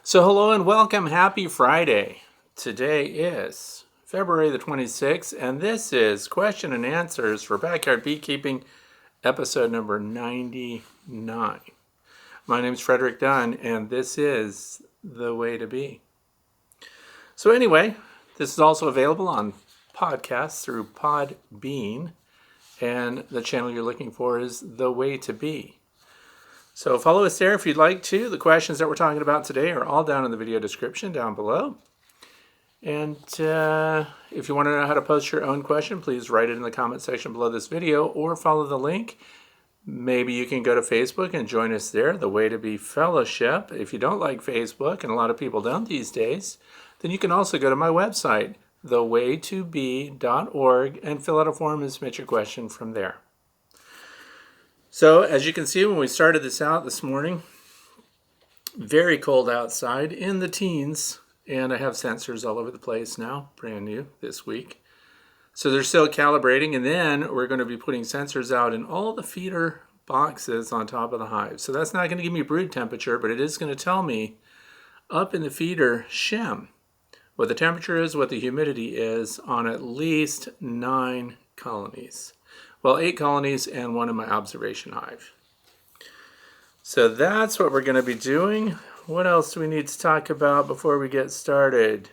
So hello and welcome. Happy Friday. Today is February the 26th, and this is Question and Answers for Backyard Beekeeping, episode number 99. My name is Frederick Dunn, and this is The Way to Bee. So anyway, this is also available on podcasts through Podbean, and the channel you're looking for is The Way to Bee. So follow us there if you'd like to. The questions that we're talking about today are all down in the video description down below. And if you want to know how to post your own question, please write it in the comment section below this video or follow the link. Maybe you can go to Facebook and join us there, The Way to Bee Fellowship. If you don't like Facebook, and a lot of people don't these days, then you can also go to my website, thewaytobee.org, and fill out a form and submit your question from there. So as you can see, when we started this out this morning, very cold outside in the teens, and I have sensors all over the place now, brand new this week. So they're still calibrating, and then we're going to be putting sensors out in all the feeder boxes on top of the hive. So that's not going to give me brood temperature, but it is going to tell me up in the feeder shim what the temperature is, what the humidity is on at least 9 colonies. Well, 8 colonies and one in my observation hive. So that's what we're going to be doing. What else do we need to talk about before we get started?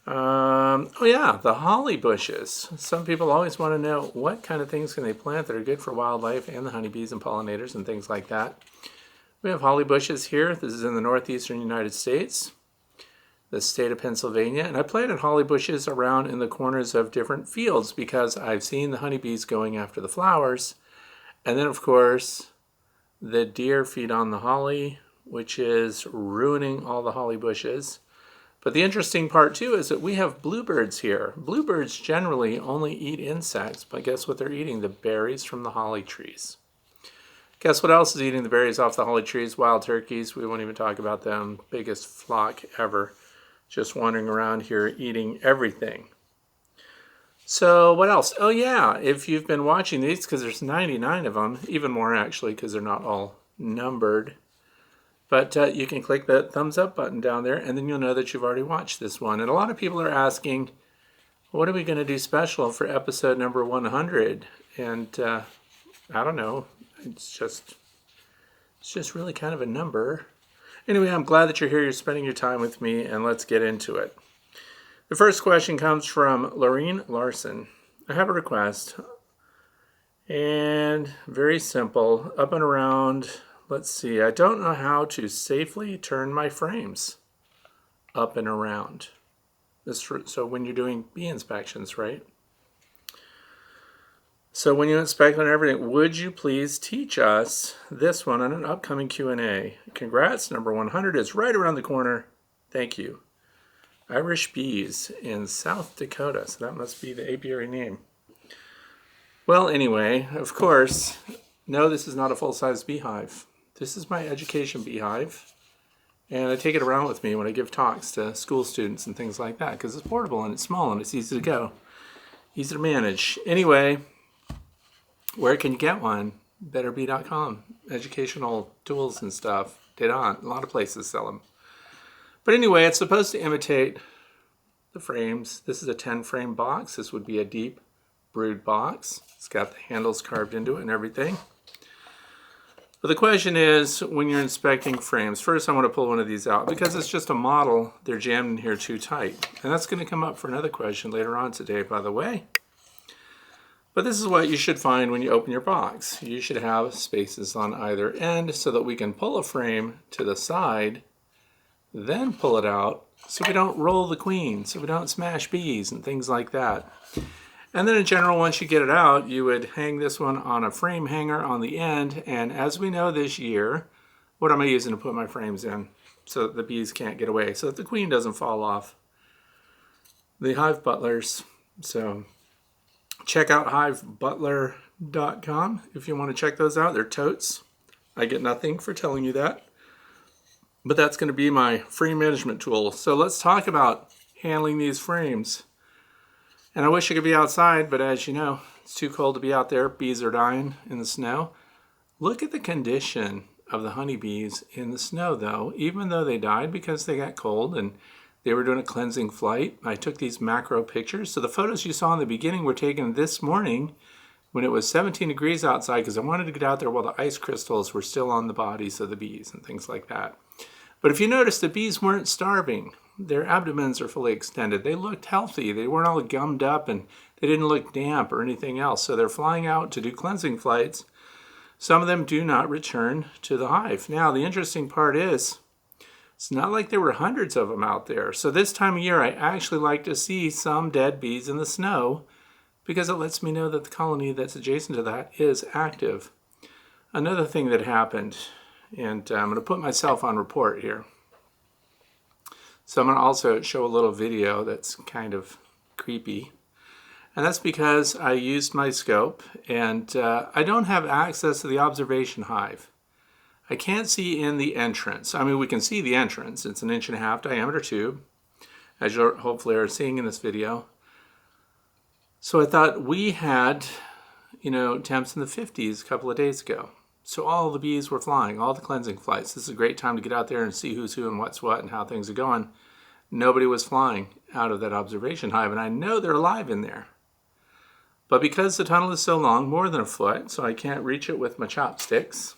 Oh yeah, the holly bushes. Some people always want to know what kind of things can they plant that are good for wildlife and the honeybees and pollinators and things like that. We have holly bushes here. This is in the northeastern United States, the state of Pennsylvania, and I planted holly bushes around in the corners of different fields because I've seen the honeybees going after the flowers, and then of course the deer feed on the holly, which is ruining all the holly bushes. But the interesting part too is that we have bluebirds here. Bluebirds generally only eat insects, but guess what they're eating? The berries from the holly trees. Guess what else is eating the berries off the holly trees? Wild turkeys. We won't even talk about them. Biggest flock ever. Just wandering around here eating everything. So what else? Oh yeah, if you've been watching these, because there's 99 of them, even more actually because they're not all numbered. But you can click the thumbs up button down there and then you'll know that you've already watched this one. And a lot of people are asking, what are we going to do special for episode number 100? And I don't know, it's just really kind of a number. Anyway, I'm glad that you're here, you're spending your time with me, and let's get into it. The first question comes from Lorene Larson. I have a request, and very simple, up and around, let's see, I don't know how to safely turn my frames up and around. So when you're doing bee inspections, right? So when you inspect on everything, would you please teach us this one on an upcoming Q&A? Congrats, number 100 is right around the corner. Thank you. Irish Bees in South Dakota, so that must be the apiary name. Well, anyway, of course, no, this is not a full-size beehive. This is my education beehive, and I take it around with me when I give talks to school students and things like that, because it's portable and it's small and it's easy to go, easy to manage. Anyway, where can you get one? BetterBee.com. Educational tools and stuff. A lot of places sell them. But anyway, it's supposed to imitate the frames. This is a 10-frame box. This would be a deep brood box. It's got the handles carved into it and everything. But the question is, when you're inspecting frames, first I want to pull one of these out because it's just a model. They're jammed in here too tight. And that's going to come up for another question later on today, by the way. But this is what you should find when you open your box. You should have spaces on either end so that we can pull a frame to the side, then pull it out so we don't roll the queen, so we don't smash bees and things like that. And then in general, once you get it out, you would hang this one on a frame hanger on the end. And as we know this year, what am I using to put my frames in so that the bees can't get away, so that the queen doesn't fall off? The Hive Butlers. So check out hivebutler.com if you want to check those out. They're totes. I get nothing for telling you that. But that's going to be my frame management tool. So let's talk about handling these frames. And I wish I could be outside, but as you know, it's too cold to be out there. Bees are dying in the snow. Look at the condition of the honeybees in the snow, though, even though they died because they got cold and they were doing a cleansing flight. I took these macro pictures. So the photos you saw in the beginning were taken this morning when it was 17 degrees outside because I wanted to get out there while the ice crystals were still on the bodies of the bees and things like that. But if you notice, the bees weren't starving. Their abdomens are fully extended. They looked healthy. They weren't all gummed up and they didn't look damp or anything else. So they're flying out to do cleansing flights. Some of them do not return to the hive. Now, the interesting part is, it's not like there were hundreds of them out there. So this time of year, I actually like to see some dead bees in the snow because it lets me know that the colony that's adjacent to that is active. Another thing that happened, and I'm going to put myself on report here. So I'm going to also show a little video that's kind of creepy. And that's because I used my scope and I don't have access to the observation hive. I can't see in the entrance. I mean, we can see the entrance. It's an 1.5 inch diameter tube, as you hopefully are seeing in this video. So I thought we had, temps in the 50s a couple of days ago. So all the bees were flying, all the cleansing flights. This is a great time to get out there and see who's who and what's what and how things are going. Nobody was flying out of that observation hive, and I know they're alive in there. But because the tunnel is so long, more than a foot, so I can't reach it with my chopsticks,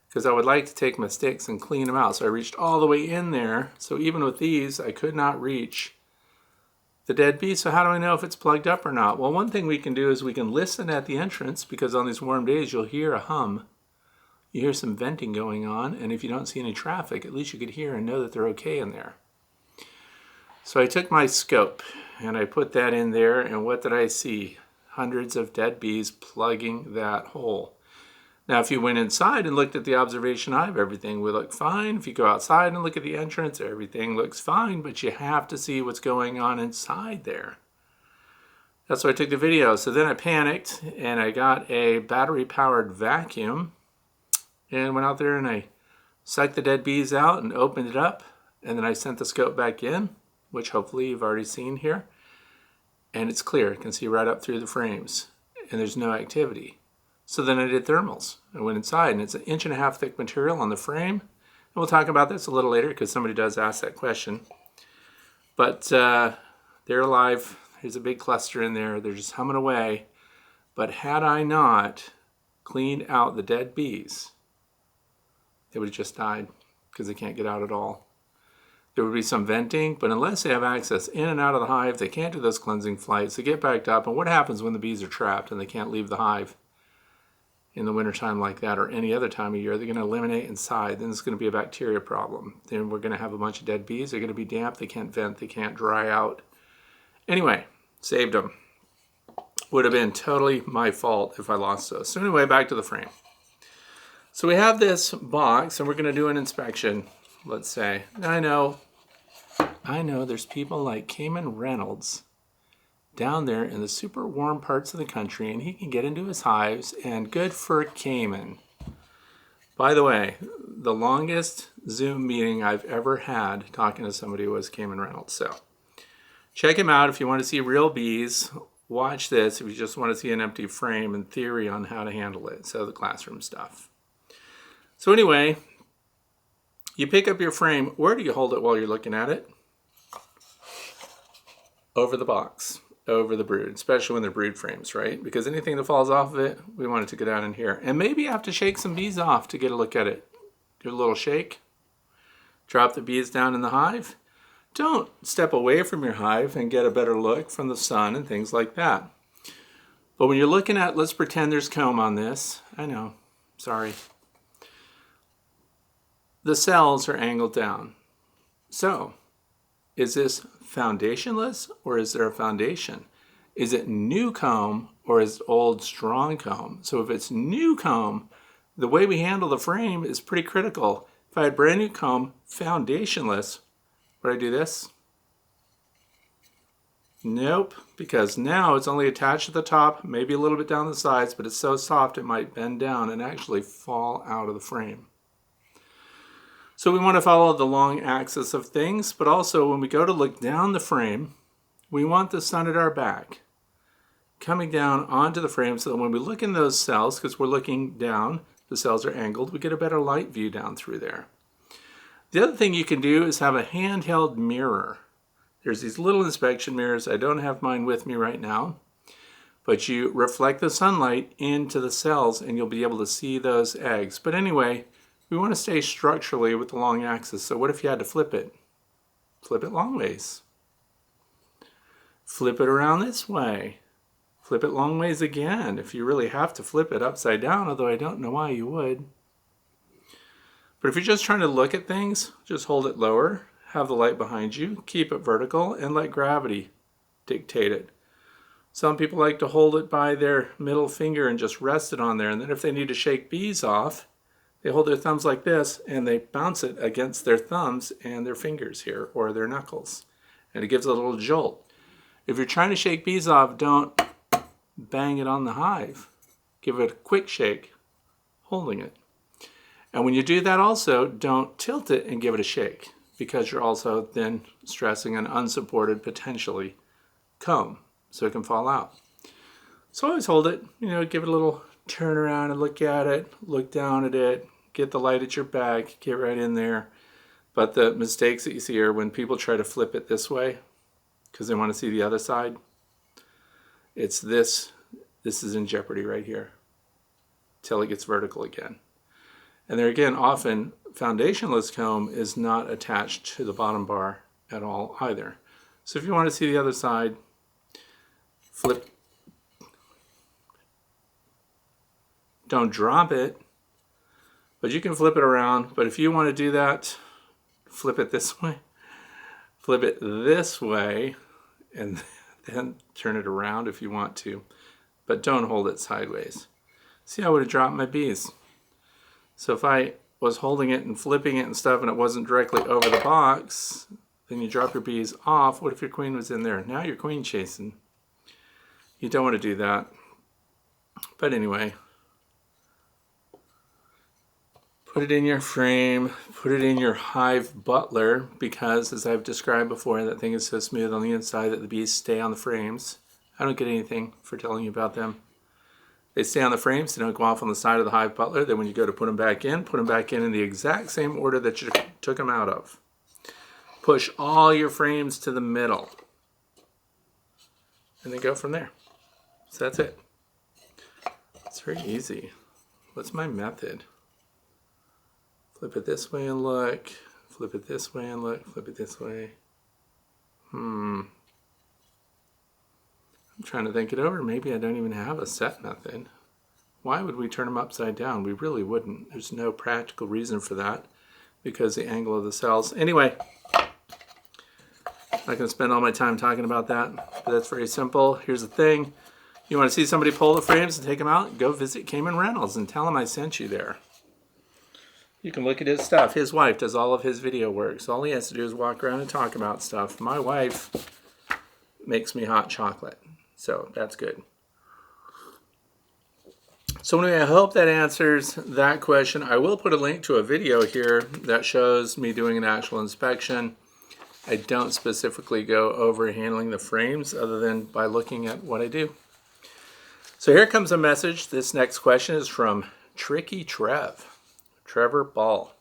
because I would like to take my sticks and clean them out. So I reached all the way in there. So even with these, I could not reach the dead bee. So how do I know if it's plugged up or not? Well, one thing we can do is we can listen at the entrance, because on these warm days, you'll hear a hum. You hear some venting going on, and if you don't see any traffic, at least you could hear and know that they're okay in there. So I took my scope and I put that in there, and what did I see? Hundreds of dead bees plugging that hole. Now, if you went inside and looked at the observation hive, everything would look fine. If you go outside and look at the entrance, everything looks fine, but you have to see what's going on inside there. That's why I took the video. So then I panicked and I got a battery-powered vacuum and went out there and I sucked the dead bees out and opened it up. And then I sent the scope back in, which hopefully you've already seen here. And it's clear. You can see right up through the frames. And there's no activity. So then I did thermals. I went inside, and it's an 1.5 inch thick material on the frame. And we'll talk about this a little later because somebody does ask that question. But they're alive. There's a big cluster in there. They're just humming away. But had I not cleaned out the dead bees, they would have just died because they can't get out at all. There would be some venting, but unless they have access in and out of the hive, they can't do those cleansing flights. They get backed up. And what happens when the bees are trapped and they can't leave the hive? In the wintertime like that or any other time of year, they're going to eliminate inside. Then it's going to be a bacteria problem. Then we're going to have a bunch of dead bees. They're going to be damp. They can't vent. They can't dry out. Anyway, saved them. Would have been totally my fault if I lost those. So anyway, back to the frame. So we have this box and we're going to do an inspection, let's say. I know there's people like Cayman Reynolds down there in the super warm parts of the country, and he can get into his hives, and good for Cayman. By the way, the longest Zoom meeting I've ever had talking to somebody was Cayman Reynolds. So check him out if you want to see real bees. Watch this if you just want to see an empty frame and theory on how to handle it. So the classroom stuff. So anyway, you pick up your frame. Where do you hold it while you're looking at it? Over the box. Over the brood, especially when they're brood frames, right? Because anything that falls off of it, we want it to go down in here. And maybe you have to shake some bees off to get a look at it. Do a little shake. Drop the bees down in the hive. Don't step away from your hive and get a better look from the sun and things like that. But when you're looking at, let's pretend there's comb on this. I know, sorry. The cells are angled down. So, is this foundationless or is there a foundation? Is it new comb or is it old strong comb? So if it's new comb, the way we handle the frame is pretty critical. If I had brand new comb, foundationless, would I do this? Nope, because now it's only attached at the top, maybe a little bit down the sides, but it's so soft it might bend down and actually fall out of the frame. So we want to follow the long axis of things, but also when we go to look down the frame, we want the sun at our back coming down onto the frame so that when we look in those cells, because we're looking down, the cells are angled, we get a better light view down through there. The other thing you can do is have a handheld mirror. There's these little inspection mirrors. I don't have mine with me right now, but you reflect the sunlight into the cells and you'll be able to see those eggs. But anyway, we want to stay structurally with the long axis. So what if you had to flip it? Flip it long ways. Flip it around this way. Flip it long ways again if you really have to flip it upside down, although I don't know why you would. But if you're just trying to look at things, just hold it lower, have the light behind you, keep it vertical, and let gravity dictate it. Some people like to hold it by their middle finger and just rest it on there, and then if they need to shake bees off, they hold their thumbs like this and they bounce it against their thumbs and their fingers here, or their knuckles, and it gives a little jolt. If you're trying to shake bees off, don't bang it on the hive. Give it a quick shake, holding it. And when you do that also, don't tilt it and give it a shake, because you're also then stressing an unsupported, potentially, comb, so it can fall out. So always hold it, give it a little turn around and look at it, look down at it, get the light at your back, get right in there. But the mistakes that you see are when people try to flip it this way, because they want to see the other side. It's this is in jeopardy right here, till it gets vertical again. And there again, often, foundationless comb is not attached to the bottom bar at all either. So if you want to see the other side, flip. Don't drop it, but you can flip it around. But if you want to do that, flip it this way, flip it this way, and then turn it around if you want to. But don't hold it sideways. See, I would have dropped my bees. So if I was holding it and flipping it and stuff and it wasn't directly over the box, then you drop your bees off. What if your queen was in there? Now you're queen chasing. You don't want to do that. But anyway, put it in your frame, put it in your hive butler, because as I've described before, that thing is so smooth on the inside that the bees stay on the frames. I don't get anything for telling you about them. They stay on the frames, they don't go off on the side of the hive butler. Then when you go to put them back in the exact same order that you took them out of. Push all your frames to the middle. And then go from there. So that's it. It's very easy. What's my method? Flip it this way and look. Flip it this way and look. Flip it this way. I'm trying to think it over. Maybe I don't even have a set method. Why would we turn them upside down? We really wouldn't. There's no practical reason for that because the angle of the cells. Anyway, I'm not going to spend all my time talking about that, but that's very simple. Here's the thing. You want to see somebody pull the frames and take them out? Go visit Cayman Reynolds and tell him I sent you there. You can look at his stuff. His wife does all of his video work. So all he has to do is walk around and talk about stuff. My wife makes me hot chocolate. So that's good. So anyway, I hope that answers that question. I will put a link to a video here that shows me doing an actual inspection. I don't specifically go over handling the frames other than by looking at what I do. So here comes a message. This next question is from Tricky Trevor Ball.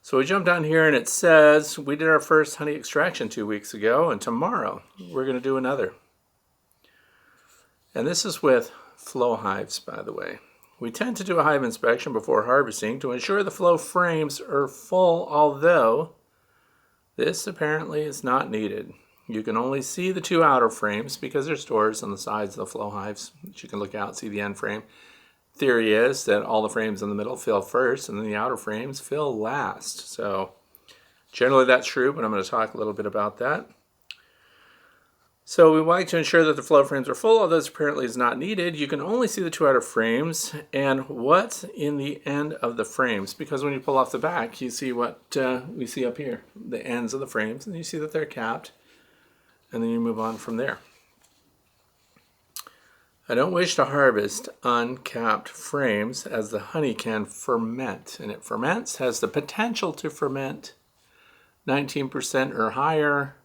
So we jump down here and it says, we did our first honey extraction 2 weeks ago, and tomorrow we're going to do another. And this is with flow hives, by the way. We tend to do a hive inspection before harvesting to ensure the flow frames are full, although this apparently is not needed. You can only see the 2 outer frames because there's doors on the sides of the flow hives that you can look out and see the end frame. Theory is that all the frames in the middle fill first and then the outer frames fill last. So generally that's true, but I'm going to talk a little bit about that. So we like to ensure that the flow frames are full, although this apparently is not needed. You can only see the 2 outer frames and what's in the end of the frames, because when you pull off the back, you see what we see up here, the ends of the frames, and you see that they're capped, and then you move on from there. I don't wish to harvest uncapped frames as the honey can ferment, and it ferments, has the potential to ferment 19% or higher.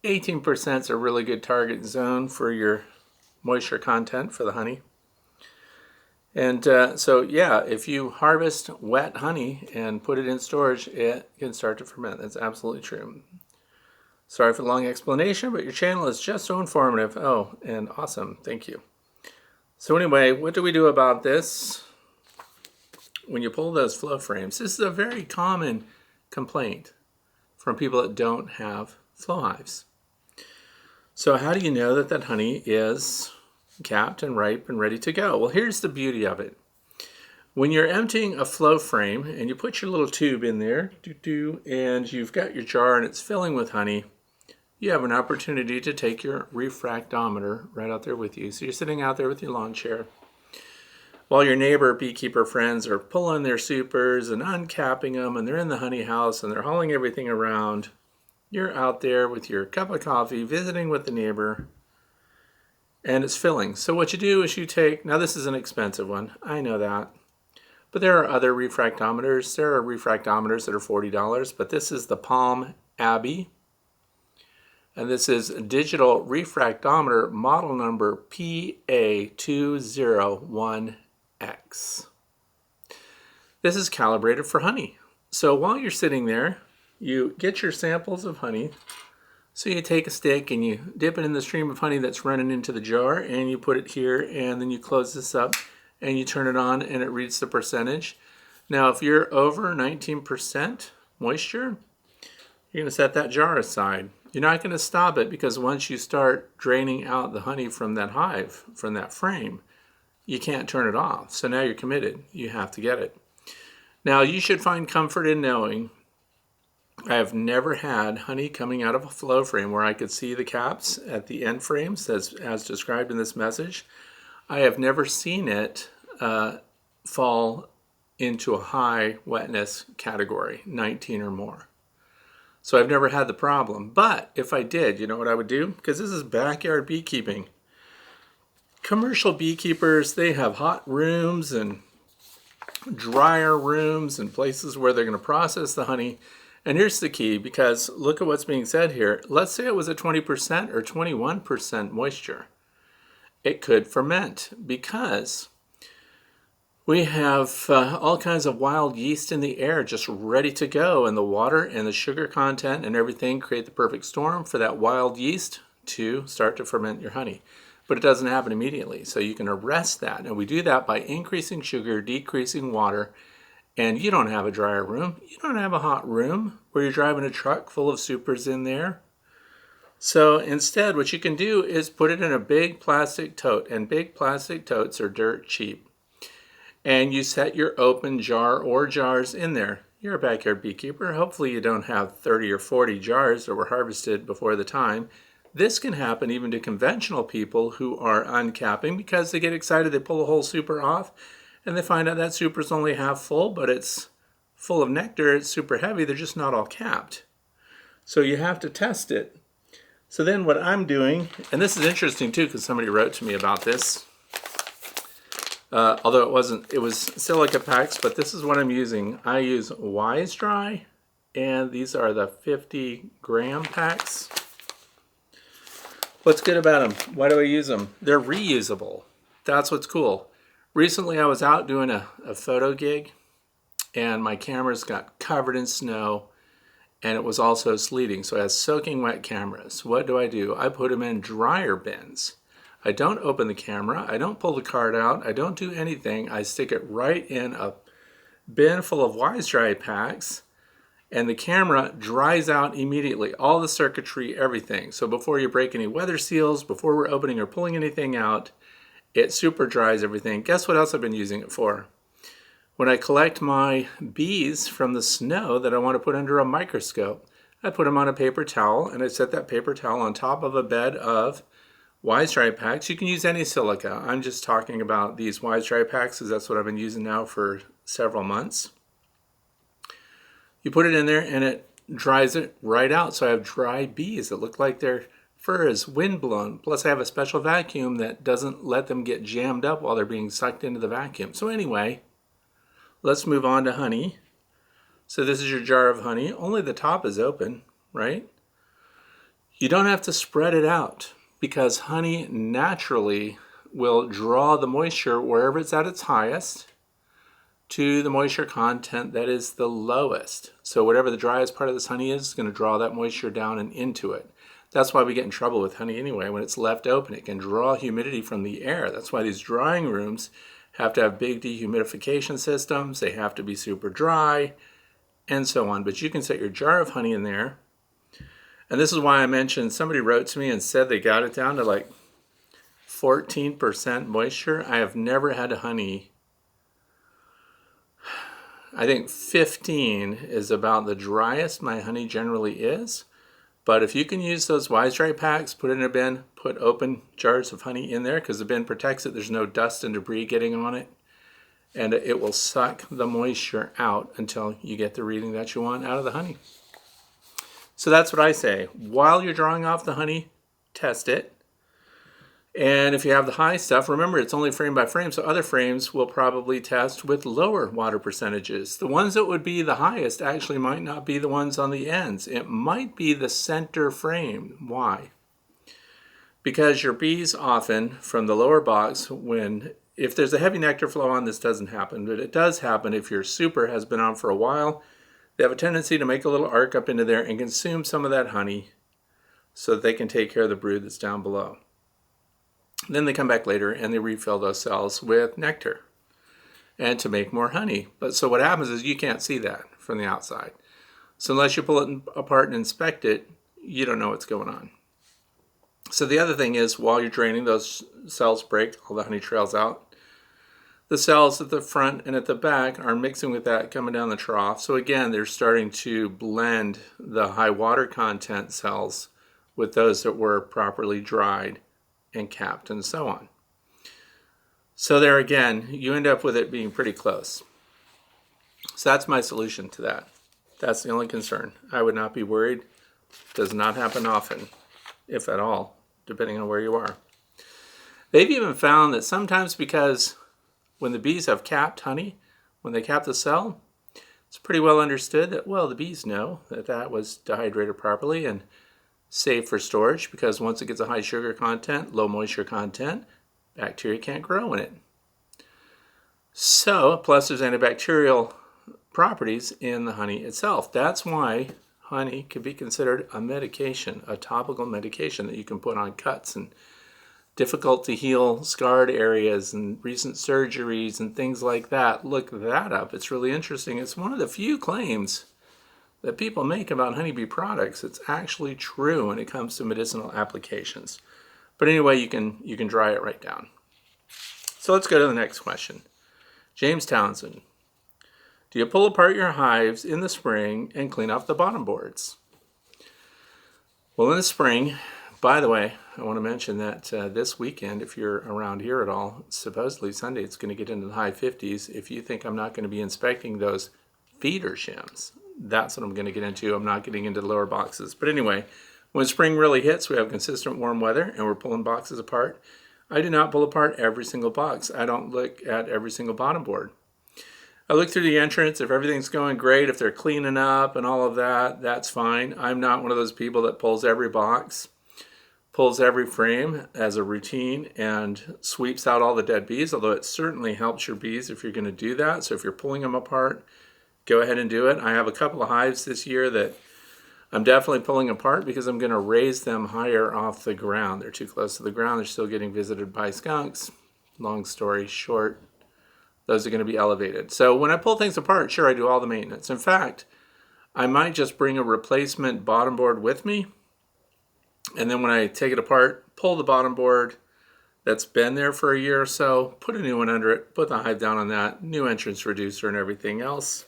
18% is a really good target zone for your moisture content for the honey. And so, yeah, if you harvest wet honey and put it in storage, it can start to ferment. That's absolutely true. Sorry for the long explanation, but your channel is just so informative. Oh, and awesome. Thank you. So anyway, what do we do about this? When you pull those flow frames, this is a very common complaint from people that don't have flow hives. So how do you know that that honey is capped and ripe and ready to go? Well, here's the beauty of it. When you're emptying a flow frame and you put your little tube in there, and you've got your jar and it's filling with honey, you have an opportunity to take your refractometer right out there with you. So you're sitting out there with your lawn chair while your neighbor beekeeper friends are pulling their supers and uncapping them, and they're in the honey house and they're hauling everything around. You're out there with your cup of coffee, visiting with the neighbor, and it's filling. So what you do is you take, now this is an expensive one, I know that, but there are other refractometers. There are refractometers that are $40, but this is the Palm Abbey, and this is a digital refractometer model number PA201X. This is calibrated for honey. So while you're sitting there, you get your samples of honey. So you take a stick and you dip it in the stream of honey that's running into the jar, and you put it here, and then you close this up and you turn it on and it reads the percentage. Now if you're over 19% moisture, you're going to set that jar aside. You're not going to stop it, because once you start draining out the honey from that hive, from that frame, you can't turn it off. So now you're committed. You have to get it. Now you should find comfort in knowing I have never had honey coming out of a flow frame where I could see the caps at the end frames as described in this message. I have never seen it fall into a high wetness category, 19 or more. So I've never had the problem. But if I did, you know what I would do? Because this is backyard beekeeping. Commercial beekeepers, they have hot rooms and drier rooms and places where they're going to process the honey. And here's the key, because look at what's being said here. Let's say it was at 20% or 21% moisture. It could ferment, because we have all kinds of wild yeast in the air just ready to go, and the water and the sugar content and everything create the perfect storm for that wild yeast to start to ferment your honey. But it doesn't happen immediately, so you can arrest that. And we do that by increasing sugar, decreasing water, and you don't have a dryer room. You don't have a hot room where you're driving a truck full of supers in there. So instead, what you can do is put it in a big plastic tote, and big plastic totes are dirt cheap. And you set your open jar or jars in there. You're a backyard beekeeper. Hopefully you don't have 30 or 40 jars that were harvested before the time. This can happen even to conventional people who are uncapping, because they get excited, they pull a whole super off, and they find out that super's only half full, but it's full of nectar, it's super heavy, they're just not all capped. So you have to test it. So then what I'm doing, and this is interesting too, because somebody wrote to me about this, although it was silica packs, but this is what I'm using. I use Wise Dry, and these are the 50-gram packs. What's good about them? Why do I use them? They're reusable. That's what's cool. Recently I was out doing a photo gig, and my cameras got covered in snow, and it was also sleeting, so I had soaking wet cameras. What do? I put them in dryer bins. I don't open the camera, I don't pull the card out, I don't do anything. I stick it right in a bin full of Wise Dry packs, and the camera dries out immediately, all the circuitry, everything. So before you break any weather seals, before we're opening or pulling anything out, it super dries everything. Guess what else I've been using it for? When I collect my bees from the snow that I want to put under a microscope, I put them on a paper towel, and I set that paper towel on top of a bed of Wise Dry packs. You can use any silica. I'm just talking about these Wise Dry packs because that's what I've been using now for several months. You put it in there and it dries it right out. So I have dry bees that look like their fur is windblown. Plus I have a special vacuum that doesn't let them get jammed up while they're being sucked into the vacuum. So anyway, let's move on to honey. So this is your jar of honey. Only the top is open, right? You don't have to spread it out, because honey naturally will draw the moisture wherever it's at its highest to the moisture content that is the lowest. So whatever the driest part of this honey is going to draw that moisture down and into it. That's why we get in trouble with honey anyway. When it's left open, it can draw humidity from the air. That's why these drying rooms have to have big dehumidification systems. They have to be super dry and so on. But you can set your jar of honey in there. And this is why I mentioned, somebody wrote to me and said they got it down to like 14% moisture. I have never had a honey. I think 15 is about the driest my honey generally is. But if you can use those Wise Dry packs, put it in a bin, put open jars of honey in there because the bin protects it. There's no dust and debris getting on it. And it will suck the moisture out until you get the reading that you want out of the honey. So that's what I say. While you're drawing off the honey, test it. And if you have the high stuff, remember it's only frame by frame, so other frames will probably test with lower water percentages. The ones that would be the highest actually might not be the ones on the ends. It might be the center frame. Why? Because your bees often, from the lower box, if there's a heavy nectar flow on, this doesn't happen, but it does happen if your super has been on for a while. They have a tendency to make a little arc up into there and consume some of that honey so that they can take care of the brood that's down below. Then they come back later and they refill those cells with nectar and to make more honey. But so what happens is you can't see that from the outside. So unless you pull it apart and inspect it, you don't know what's going on. So the other thing is, while you're draining, those cells break, all the honey trails out. The cells at the front and at the back are mixing with that coming down the trough. So again, they're starting to blend the high water content cells with those that were properly dried and capped and so on. So there again, you end up with it being pretty close. So that's my solution to that. That's the only concern. I would not be worried. Does not happen often, if at all, depending on where you are. They've even found that sometimes, because when the bees have capped honey, when they cap the cell, it's pretty well understood that, well, the bees know that that was dehydrated properly and safe for storage, because once it gets a high sugar content, low moisture content, bacteria can't grow in it. So, plus there's antibacterial properties in the honey itself. That's why honey can be considered a medication, a topical medication that you can put on cuts and difficult to heal scarred areas and recent surgeries and things like that. Look that up. It's really interesting. It's one of the few claims that people make about honeybee products. It's actually true when it comes to medicinal applications. But anyway, you can dry it right down. So let's go to the next question. James Townsend. Do you pull apart your hives in the spring and clean off the bottom boards? Well, in the spring, by the way, I want to mention that this weekend, if you're around here at all, supposedly Sunday it's going to get into the high 50s. If you think I'm not going to be inspecting those feeder shims, that's what I'm going to get into. I'm not getting into the lower boxes. But anyway, when spring really hits, we have consistent warm weather and we're pulling boxes apart. I do not pull apart every single box. I don't look at every single bottom board. I look through the entrance. If everything's going great, if they're cleaning up and all of that, that's fine. I'm not one of those people that pulls every box, pulls every frame as a routine and sweeps out all the dead bees, although it certainly helps your bees if you're going to do that. So if you're pulling them apart, go ahead and do it. I have a couple of hives this year that I'm definitely pulling apart because I'm going to raise them higher off the ground. They're too close to the ground. They're still getting visited by skunks. Long story short, those are going to be elevated. So when I pull things apart, sure, I do all the maintenance. In fact, I might just bring a replacement bottom board with me. And then when I take it apart, pull the bottom board that's been there for a year or so, put a new one under it, put the hive down on that, new entrance reducer and everything else.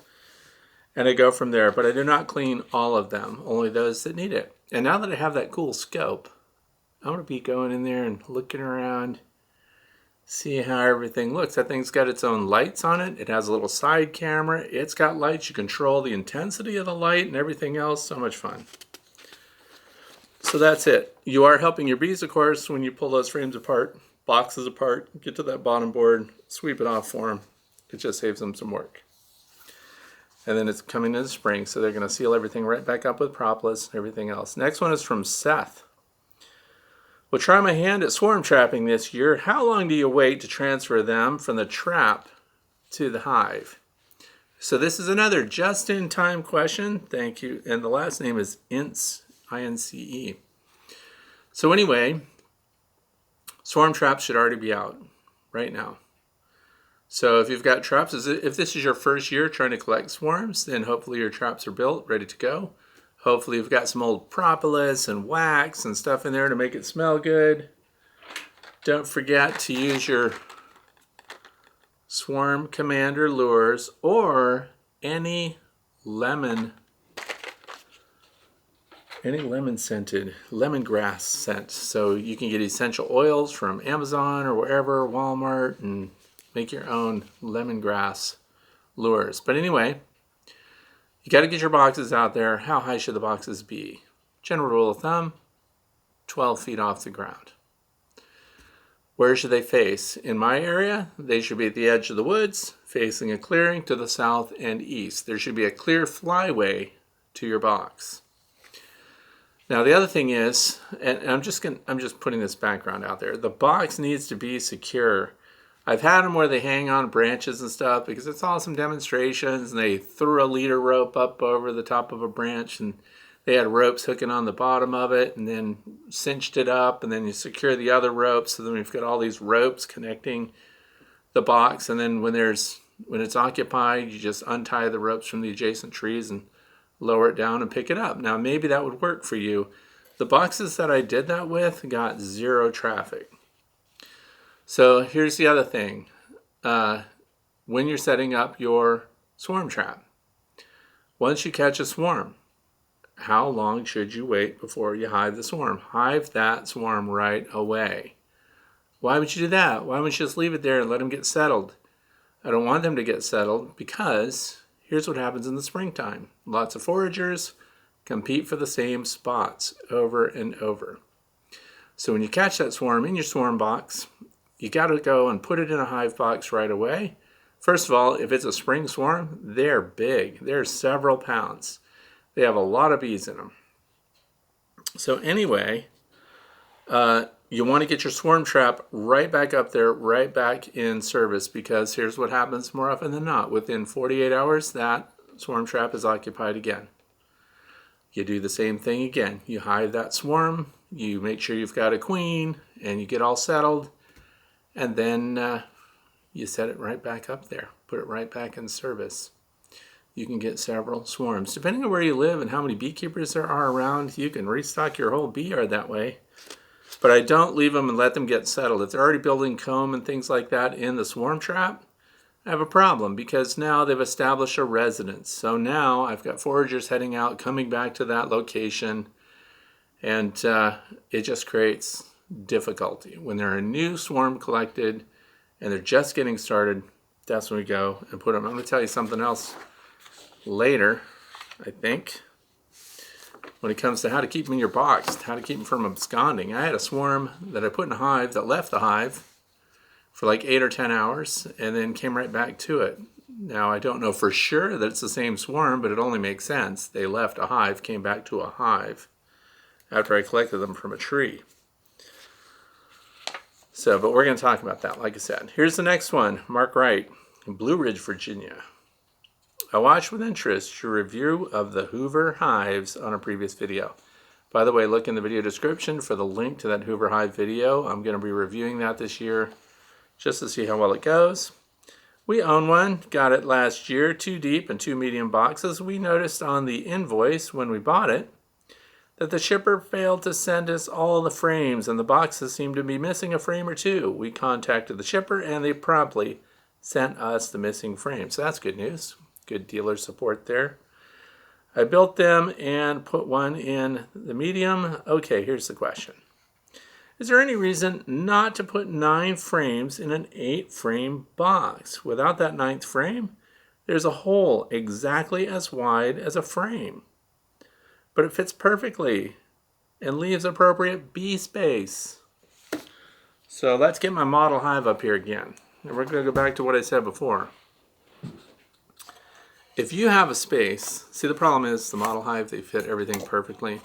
And I go from there, but I do not clean all of them, only those that need it. And now that I have that cool scope, I'm going to be going in there and looking around, see how everything looks. That thing's got its own lights on it. It has a little side camera. It's got lights. You control the intensity of the light and everything else. So much fun. So that's it. You are helping your bees, of course, when you pull those frames apart, boxes apart, get to that bottom board, sweep it off for them. It just saves them some work. And then it's coming in the spring, so they're going to seal everything right back up with propolis and everything else. Next one is from Seth. Well, try my hand at swarm trapping this year. How long do you wait to transfer them from the trap to the hive? So this is another just-in-time question. Thank you. And the last name is Ince, I-N-C-E. So anyway, swarm traps should already be out right now. So if you've got traps, if this is your first year trying to collect swarms, then hopefully your traps are built, ready to go. Hopefully you've got some old propolis and wax and stuff in there to make it smell good. Don't forget to use your Swarm Commander lures or any lemon scented, lemongrass scent. So you can get essential oils from Amazon or wherever, Walmart, and make your own lemongrass lures. But anyway, you got to get your boxes out there. How high should the boxes be? General rule of thumb, 12 feet off the ground. Where should they face? In my area, they should be at the edge of the woods, facing a clearing to the south and east. There should be a clear flyway to your box. Now the other thing is, and I'm just putting this background out there, the box needs to be secure. I've had them where they hang on branches and stuff because it's awesome demonstrations, and they threw a leader rope up over the top of a branch, and they had ropes hooking on the bottom of it, and then cinched it up, and then you secure the other ropes. So then we've got all these ropes connecting the box, and then when it's occupied, you just untie the ropes from the adjacent trees and lower it down and pick it up. Now maybe that would work for you. The boxes that I did that with got zero traffic. So here's the other thing. When you're setting up your swarm trap, once you catch a swarm, how long should you wait before you hive the swarm? Hive that swarm right away. Why would you do that? Why wouldn't you just leave it there and let them get settled? I don't want them to get settled because here's what happens in the springtime. Lots of foragers compete for the same spots over and over. So when you catch that swarm in your swarm box, you got to go and put it in a hive box right away. First of all, if it's a spring swarm, they're big. They're several pounds. They have a lot of bees in them. So anyway, you want to get your swarm trap right back up there, right back in service, because here's what happens more often than not. Within 48 hours, that swarm trap is occupied again. You do the same thing again. You hive that swarm, you make sure you've got a queen, and you get all settled. And then you set it right back up there. Put it right back in service. You can get several swarms. Depending on where you live and how many beekeepers there are around, you can restock your whole bee yard that way. But I don't leave them and let them get settled. If they're already building comb and things like that in the swarm trap, I have a problem because now they've established a residence. So now I've got foragers heading out, coming back to that location, and it just creates difficulty. When they're a new swarm collected and they're just getting started, that's when we go and put them. I'm going to tell you something else later, I think, when it comes to how to keep them in your box, how to keep them from absconding. I had a swarm that I put in a hive that left the hive for like 8 or 10 hours and then came right back to it. Now, I don't know for sure that it's the same swarm, but it only makes sense. They left a hive, came back to a hive after I collected them from a tree. So, but we're going to talk about that, like I said. Here's the next one, Mark Wright, Blue Ridge, Virginia. I watched with interest your review of the Hoover hives on a previous video. By the way, look in the video description for the link to that Hoover hive video. I'm going to be reviewing that this year just to see how well it goes. We own one, got it last year, 2 deep and 2 medium boxes. We noticed on the invoice when we bought it that the shipper failed to send us all the frames and the boxes seemed to be missing a frame or 2. We contacted the shipper and they promptly sent us the missing frames. So that's good news. Good dealer support there. I built them and put one in the medium. Okay, here's the question. Is there any reason not to put 9 frames in an 8-frame box? Without that 9th frame, there's a hole exactly as wide as a frame. But it fits perfectly and leaves appropriate bee space. So let's get my model hive up here again. And we're going to go back to what I said before. If you have a space, see the problem is the model hive, they fit everything perfectly.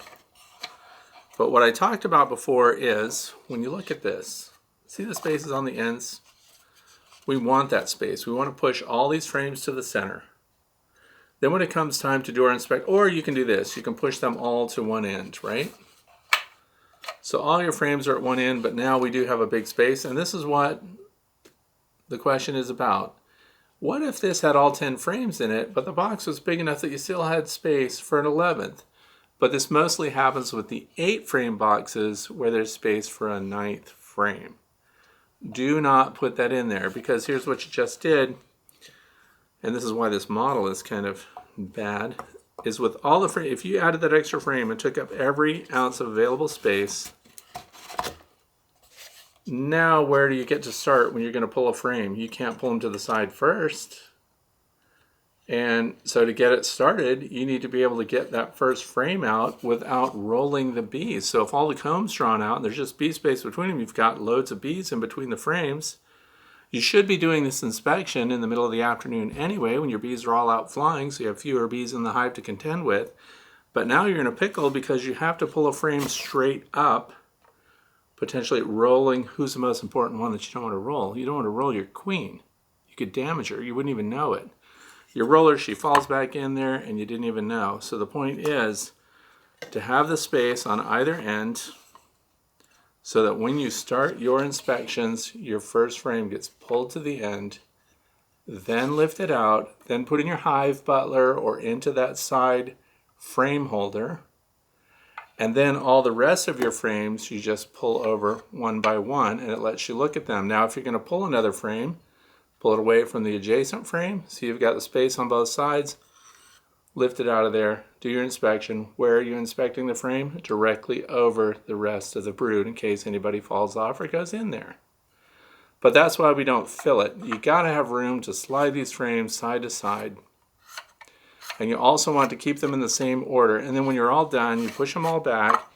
But what I talked about before is, when you look at this, see the spaces on the ends? We want that space. We want to push all these frames to the center. Then when it comes time to do our inspection, or you can do this, you can push them all to one end, right? So all your frames are at one end, but now we do have a big space, and this is what the question is about. What if this had all 10 frames in it, but the box was big enough that you still had space for an 11th? But this mostly happens with the 8-frame boxes where there's space for a 9th frame. Do not put that in there, because here's what you just did, and this is why this model is kind of bad, is with all the frame, if you added that extra frame and took up every ounce of available space, now where do you get to start when you're going to pull a frame? You can't pull them to the side first. And so to get it started, you need to be able to get that first frame out without rolling the bees. So if all the comb's drawn out and there's just bee space between them, you've got loads of bees in between the frames. You should be doing this inspection in the middle of the afternoon anyway, when your bees are all out flying, so you have fewer bees in the hive to contend with. But now you're in a pickle because you have to pull a frame straight up, potentially rolling. Who's the most important one that you don't want to roll? You don't want to roll your queen. You could damage her. You wouldn't even know it. Your roller, she falls back in there and you didn't even know. So the point is to have the space on either end so that when you start your inspections, your first frame gets pulled to the end, then lifted out, then put in your hive butler or into that side frame holder. And then all the rest of your frames, you just pull over one by one and it lets you look at them. Now, if you're going to pull another frame, pull it away from the adjacent frame, so you've got the space on both sides, lift it out of there, do your inspection. Where are you inspecting the frame? Directly over the rest of the brood in case anybody falls off or goes in there. But that's why we don't fill it. You gotta have room to slide these frames side to side. And you also want to keep them in the same order. And then when you're all done, you push them all back.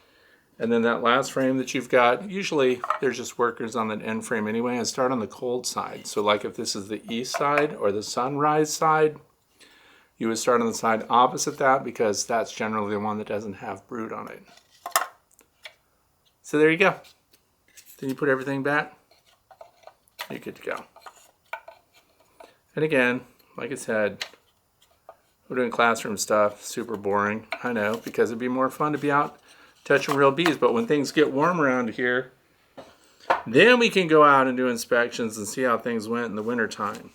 And then that last frame that you've got, usually there's just workers on that end frame anyway, and start on the cold side. So like if this is the east side or the sunrise side, you would start on the side opposite that because that's generally the one that doesn't have brood on it. So there you go. Then you put everything back, you're good to go. And again, like I said, we're doing classroom stuff, super boring, I know, because it'd be more fun to be out touching real bees. But when things get warm around here, then we can go out and do inspections and see how things went in the wintertime.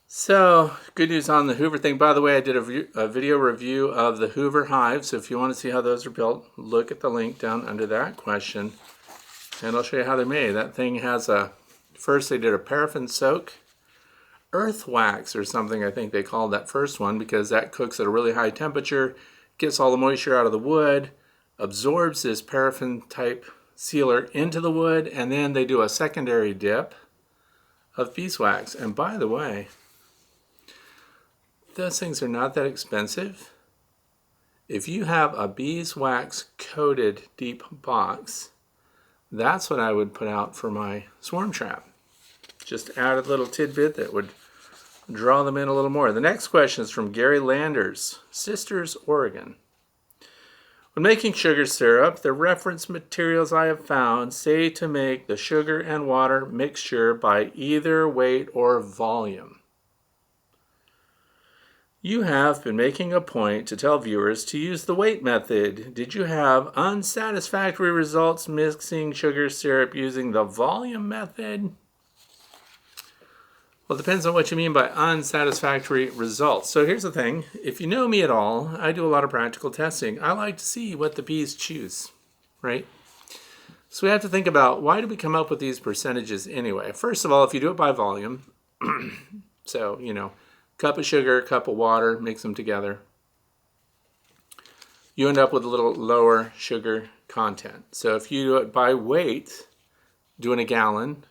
So, good news on the Hoover thing. By the way, I did a video review of the Hoover hive, so if you want to see how those are built, look at the link down under that question, and I'll show you how they're made. That thing has first they did a paraffin soak, earth wax or something, I think they called that first one, because that cooks at a really high temperature, gets all the moisture out of the wood, absorbs this paraffin type sealer into the wood, and then they do a secondary dip of beeswax. And by the way, those things are not that expensive. If you have a beeswax coated deep box, that's what I would put out for my swarm trap. Just add a little tidbit that would draw them in a little more. The next question is from Gary Landers, Sisters, Oregon. When making sugar syrup, the reference materials I have found say to make the sugar and water mixture by either weight or volume. You have been making a point to tell viewers to use the weight method. Did you have unsatisfactory results mixing sugar syrup using the volume method? Well, it depends on what you mean by unsatisfactory results. So here's the thing. If you know me at all, I do a lot of practical testing. I like to see what the bees choose, right? So we have to think about, why do we come up with these percentages anyway? First of all, if you do it by volume, so, cup of sugar, cup of water, mix them together, you end up with a little lower sugar content. So if you do it by weight, doing a gallon,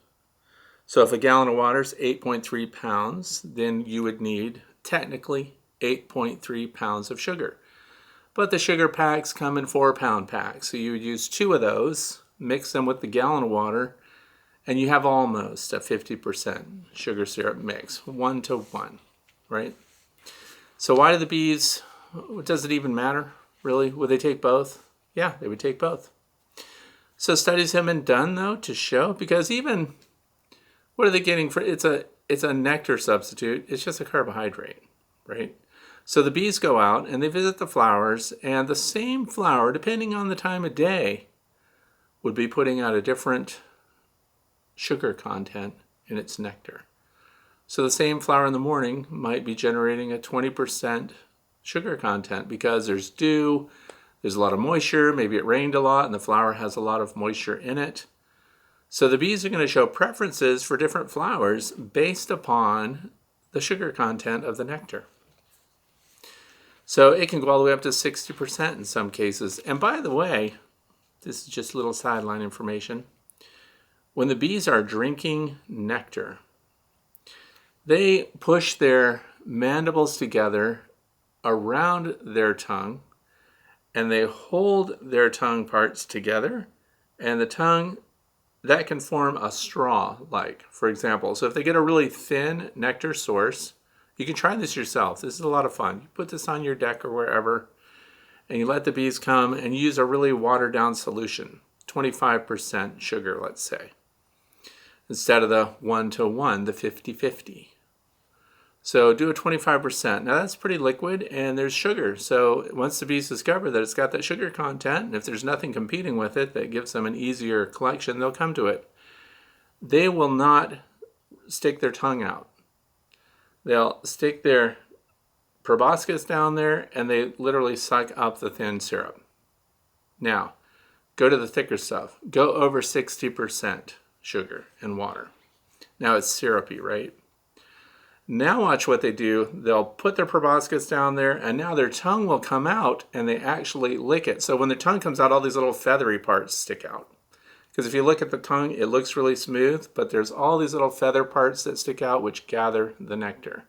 so if a gallon of water is 8.3 pounds, then you would need technically 8.3 pounds of sugar. But the sugar packs come in 4-pound packs. So you would use 2 of those, mix them with the gallon of water, and you have almost a 50% sugar syrup mix, 1-to-1, right? So why do the bees, does it even matter? Really? Would they take both? Yeah, they would take both. So studies have been done, though, to show, because even, what are they getting for, it's a nectar substitute. It's just a carbohydrate, right? So the bees go out and they visit the flowers, and the same flower, depending on the time of day, would be putting out a different sugar content in its nectar. So the same flower in the morning might be generating a 20% sugar content because there's dew, there's a lot of moisture, maybe it rained a lot and the flower has a lot of moisture in it. So the bees are going to show preferences for different flowers based upon the sugar content of the nectar. So it can go all the way up to 60% in some cases. And by the way, this is just a little sideline information. When the bees are drinking nectar, they push their mandibles together around their tongue, and they hold their tongue parts together, and the tongue, that can form a straw, like, for example. So if they get a really thin nectar source, you can try this yourself. This is a lot of fun. You put this on your deck or wherever, and you let the bees come and use a really watered down solution, 25% sugar, let's say, instead of the 1-to-1, the 50-50. So do a 25%. Now that's pretty liquid and there's sugar. So once the bees discover that it's got that sugar content, and if there's nothing competing with it that gives them an easier collection, they'll come to it. They will not stick their tongue out. They'll stick their proboscis down there and they literally suck up the thin syrup. Now, go to the thicker stuff. Go over 60% sugar and water. Now it's syrupy, right? Now watch what they do. They'll put their proboscis down there and now their tongue will come out and they actually lick it. So when their tongue comes out, all these little feathery parts stick out. Because if you look at the tongue, it looks really smooth, but there's all these little feather parts that stick out which gather the nectar.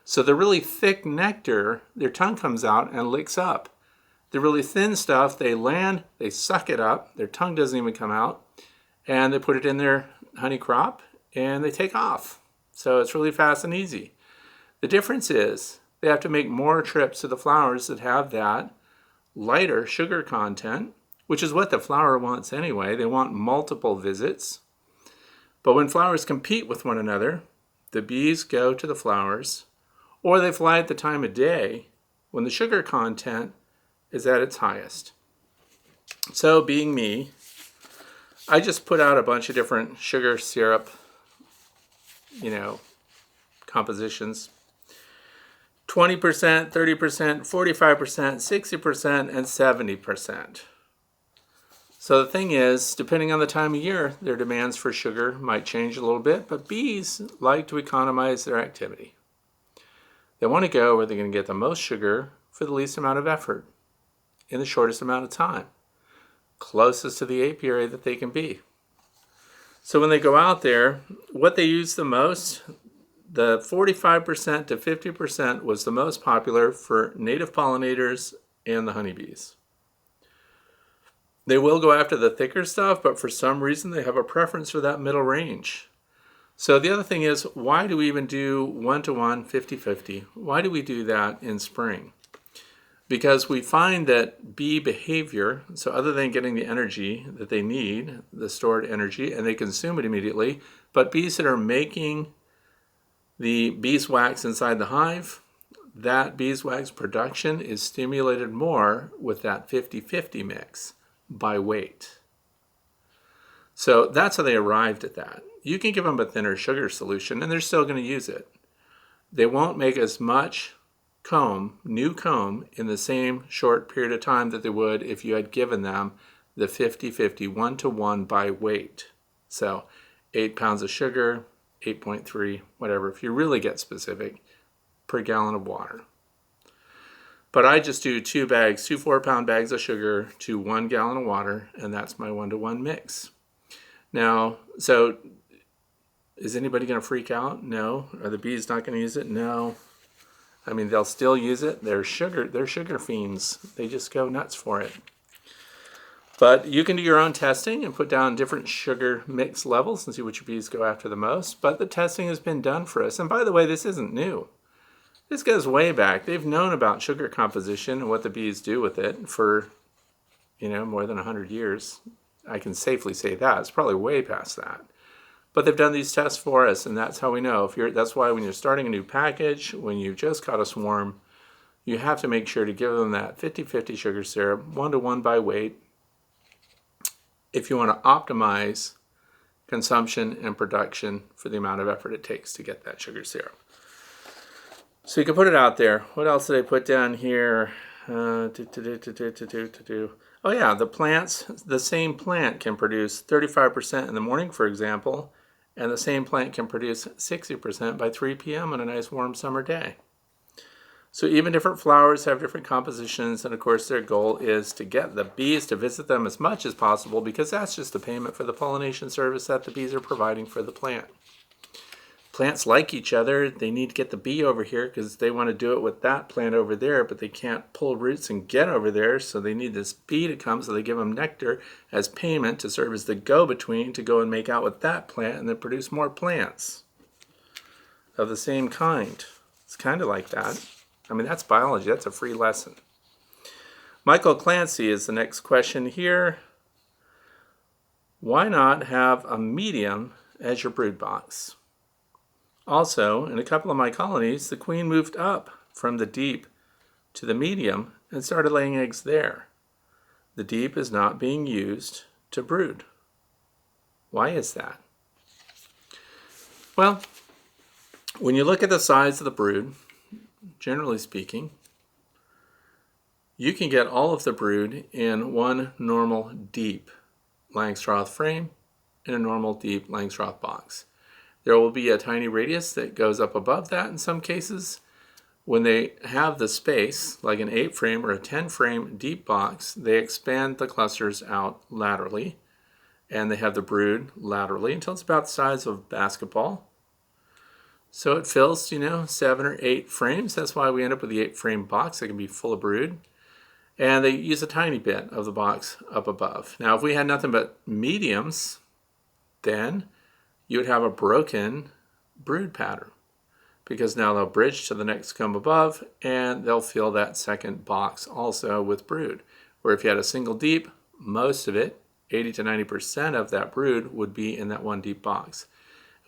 So the really thick nectar, their tongue comes out and licks up. The really thin stuff, they land, they suck it up, their tongue doesn't even come out, and they put it in their honey crop and they take off. So it's really fast and easy. The difference is they have to make more trips to the flowers that have that lighter sugar content, which is what the flower wants anyway. They want multiple visits. But when flowers compete with one another, the bees go to the flowers, or they fly at the time of day when the sugar content is at its highest. So being me, I just put out a bunch of different sugar syrup, compositions. 20%, 30%, 45%, 60%, and 70%. So the thing is, depending on the time of year, their demands for sugar might change a little bit, but bees like to economize their activity. They want to go where they're going to get the most sugar for the least amount of effort in the shortest amount of time, closest to the apiary that they can be. So when they go out there, what they use the most, the 45% to 50% was the most popular for native pollinators and the honeybees. They will go after the thicker stuff, but for some reason they have a preference for that middle range. So the other thing is, why do we even do 1-to-1, 50-50? Why do we do that in spring? Because we find that bee behavior, so other than getting the energy that they need, the stored energy, and they consume it immediately, but bees that are making the beeswax inside the hive, that beeswax production is stimulated more with that 50-50 mix by weight. So that's how they arrived at that. You can give them a thinner sugar solution and they're still going to use it. They won't make as much new comb in the same short period of time that they would if you had given them the 50-50, 1-to-1 by weight. So 8 pounds of sugar, 8.3, whatever, if you really get specific, per gallon of water. But I just do 2 4-pound bags of sugar to 1 gallon of water, and that's my 1-to-1 mix. Now, so is anybody going to freak out? No. Are the bees not going to use it? No. I mean, they'll still use it. They're sugar fiends. They just go nuts for it. But you can do your own testing and put down different sugar mix levels and see which bees go after the most. But the testing has been done for us. And by the way, this isn't new. This goes way back. They've known about sugar composition and what the bees do with it for, more than 100 years. I can safely say that. It's probably way past that. But they've done these tests for us, and that's how we know. That's why when you're starting a new package, when you've just caught a swarm, you have to make sure to give them that 50-50 sugar syrup, 1-to-1 by weight, if you want to optimize consumption and production for the amount of effort it takes to get that sugar syrup. So you can put it out there. What else did I put down here? Oh yeah, the same plant can produce 35% in the morning, for example, and the same plant can produce 60% by 3 p.m. on a nice warm summer day. So even different flowers have different compositions, and of course their goal is to get the bees to visit them as much as possible, because that's just the payment for the pollination service that the bees are providing for the plant. Plants like each other. They need to get the bee over here because they want to do it with that plant over there, but they can't pull roots and get over there, so they need this bee to come, so they give them nectar as payment to serve as the go-between to go and make out with that plant and then produce more plants of the same kind. It's kind of like that. I mean, that's biology. That's a free lesson. Michael Clancy is the next question here. Why not have a medium as your brood box? Also, in a couple of my colonies, the queen moved up from the deep to the medium and started laying eggs there. The deep is not being used to brood. Why is that? Well, when you look at the size of the brood, generally speaking, you can get all of the brood in one normal deep Langstroth frame in a normal deep Langstroth box. There will be a tiny radius that goes up above that in some cases. When they have the space, like an 8 frame or a 10 frame deep box, they expand the clusters out laterally, and they have the brood laterally until it's about the size of a basketball. So it fills, 7 or 8 frames. That's why we end up with the 8 frame box that can be full of brood. And they use a tiny bit of the box up above. Now, if we had nothing but mediums, then you would have a broken brood pattern, because now they'll bridge to the next comb above and they'll fill that second box also with brood. Where if you had a single deep, most of it, 80 to 90% of that brood would be in that one deep box.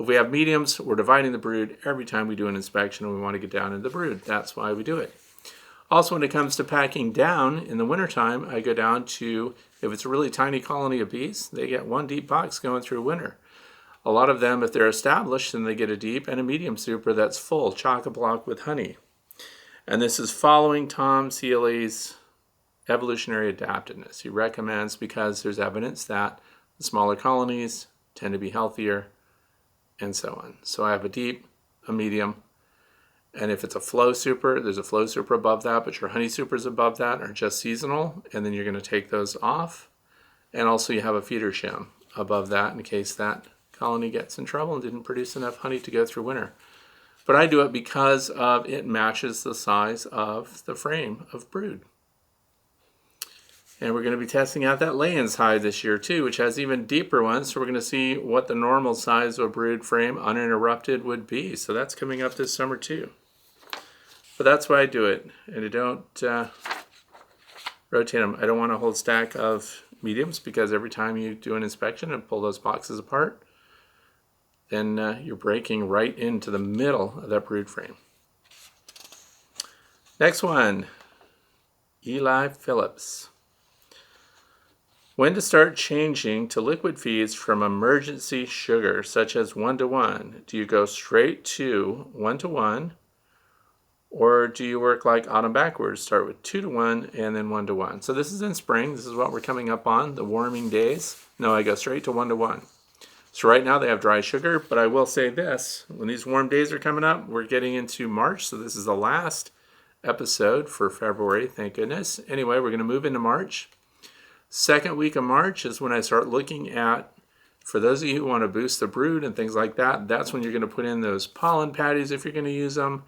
If we have mediums, we're dividing the brood every time we do an inspection and we want to get down into the brood. That's why we do it. Also, when it comes to packing down in the wintertime, I go down to, if it's a really tiny colony of bees, they get one deep box going through winter. A lot of them, if they're established, then they get a deep and a medium super that's full, chock-a-block with honey. And this is following Tom Seeley's evolutionary adaptiveness. He recommends, because there's evidence that the smaller colonies tend to be healthier, and so on. So I have a deep, a medium, and if it's a flow super, there's a flow super above that, but your honey supers above that are just seasonal, and then you're going to take those off. And also you have a feeder shim above that in case that colony gets in trouble and didn't produce enough honey to go through winter. But I do it because of it matches the size of the frame of brood. And we're going to be testing out that Layens hive this year too, which has even deeper ones. So we're going to see what the normal size of a brood frame uninterrupted would be. So that's coming up this summer too. But that's why I do it. And I don't rotate them. I don't want a whole stack of mediums, because every time you do an inspection and pull those boxes apart, then you're breaking right into the middle of that brood frame. Next one, Eli Phillips. When to start changing to liquid feeds from emergency sugar, such as 1-to-1? Do you go straight to 1-to-1, or do you work like autumn backwards, start with 2-to-1 and then 1-to-1? So this is in spring. This is what we're coming up on, the warming days. No, I go straight to 1-to-1. So right now they have dry sugar, but I will say this, when these warm days are coming up, we're getting into March, so this is the last episode for February, thank goodness. Anyway, we're going to move into March. Second week of March is when I start looking at, for those of you who want to boost the brood and things like that, that's when you're going to put in those pollen patties if you're going to use them.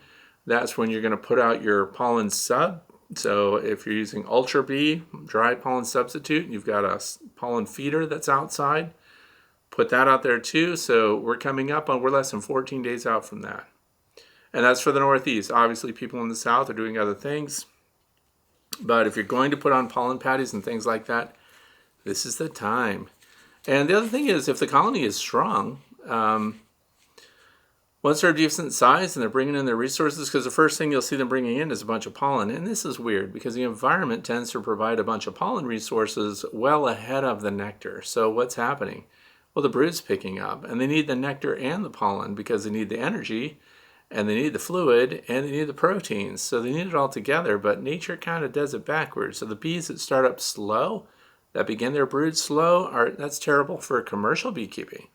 That's when you're going to put out your pollen sub. So if you're using Ultra Bee, dry pollen substitute, you've got a pollen feeder that's outside. Put that out there too. So we're coming up on, we're less than 14 days out from that. And that's for the Northeast. Obviously, people in the South are doing other things. But if you're going to put on pollen patties and things like that, this is the time. And the other thing is, if the colony is strong, once they're a decent size and they're bringing in their resources, because the first thing you'll see them bringing in is a bunch of pollen. And this is weird because the environment tends to provide a bunch of pollen resources well ahead of the nectar. So what's happening? Well, the brood's picking up, and they need the nectar and the pollen because they need the energy, and they need the fluid, and they need the proteins. So they need it all together, but nature kind of does it backwards. So the bees that start up slow, that begin their brood slow, that's terrible for commercial beekeeping.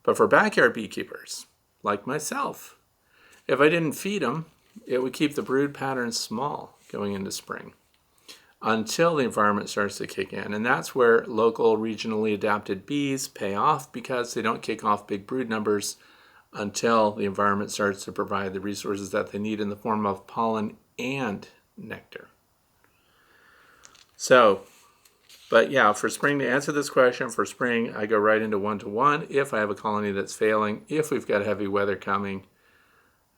But for backyard beekeepers, like myself, if I didn't feed them, it would keep the brood pattern small going into spring until the environment starts to kick in. And that's where local, regionally adapted bees pay off, because they don't kick off big brood numbers until the environment starts to provide the resources that they need in the form of pollen and nectar. So, but yeah, for spring, to answer this question, for spring, I go right into 1-to-1 if I have a colony that's failing. If we've got heavy weather coming,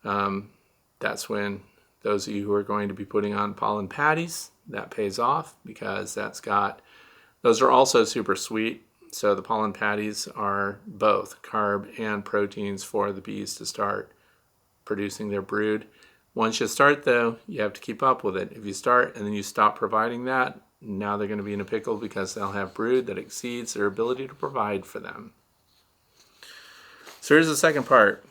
that's when those of you who are going to be putting on pollen patties, that pays off, because those are also super sweet. So the pollen patties are both carb and proteins for the bees to start producing their brood. Once you start, though, you have to keep up with it. If you start and then you stop providing that, now they're going to be in a pickle, because they'll have brood that exceeds their ability to provide for them. So here's the second part.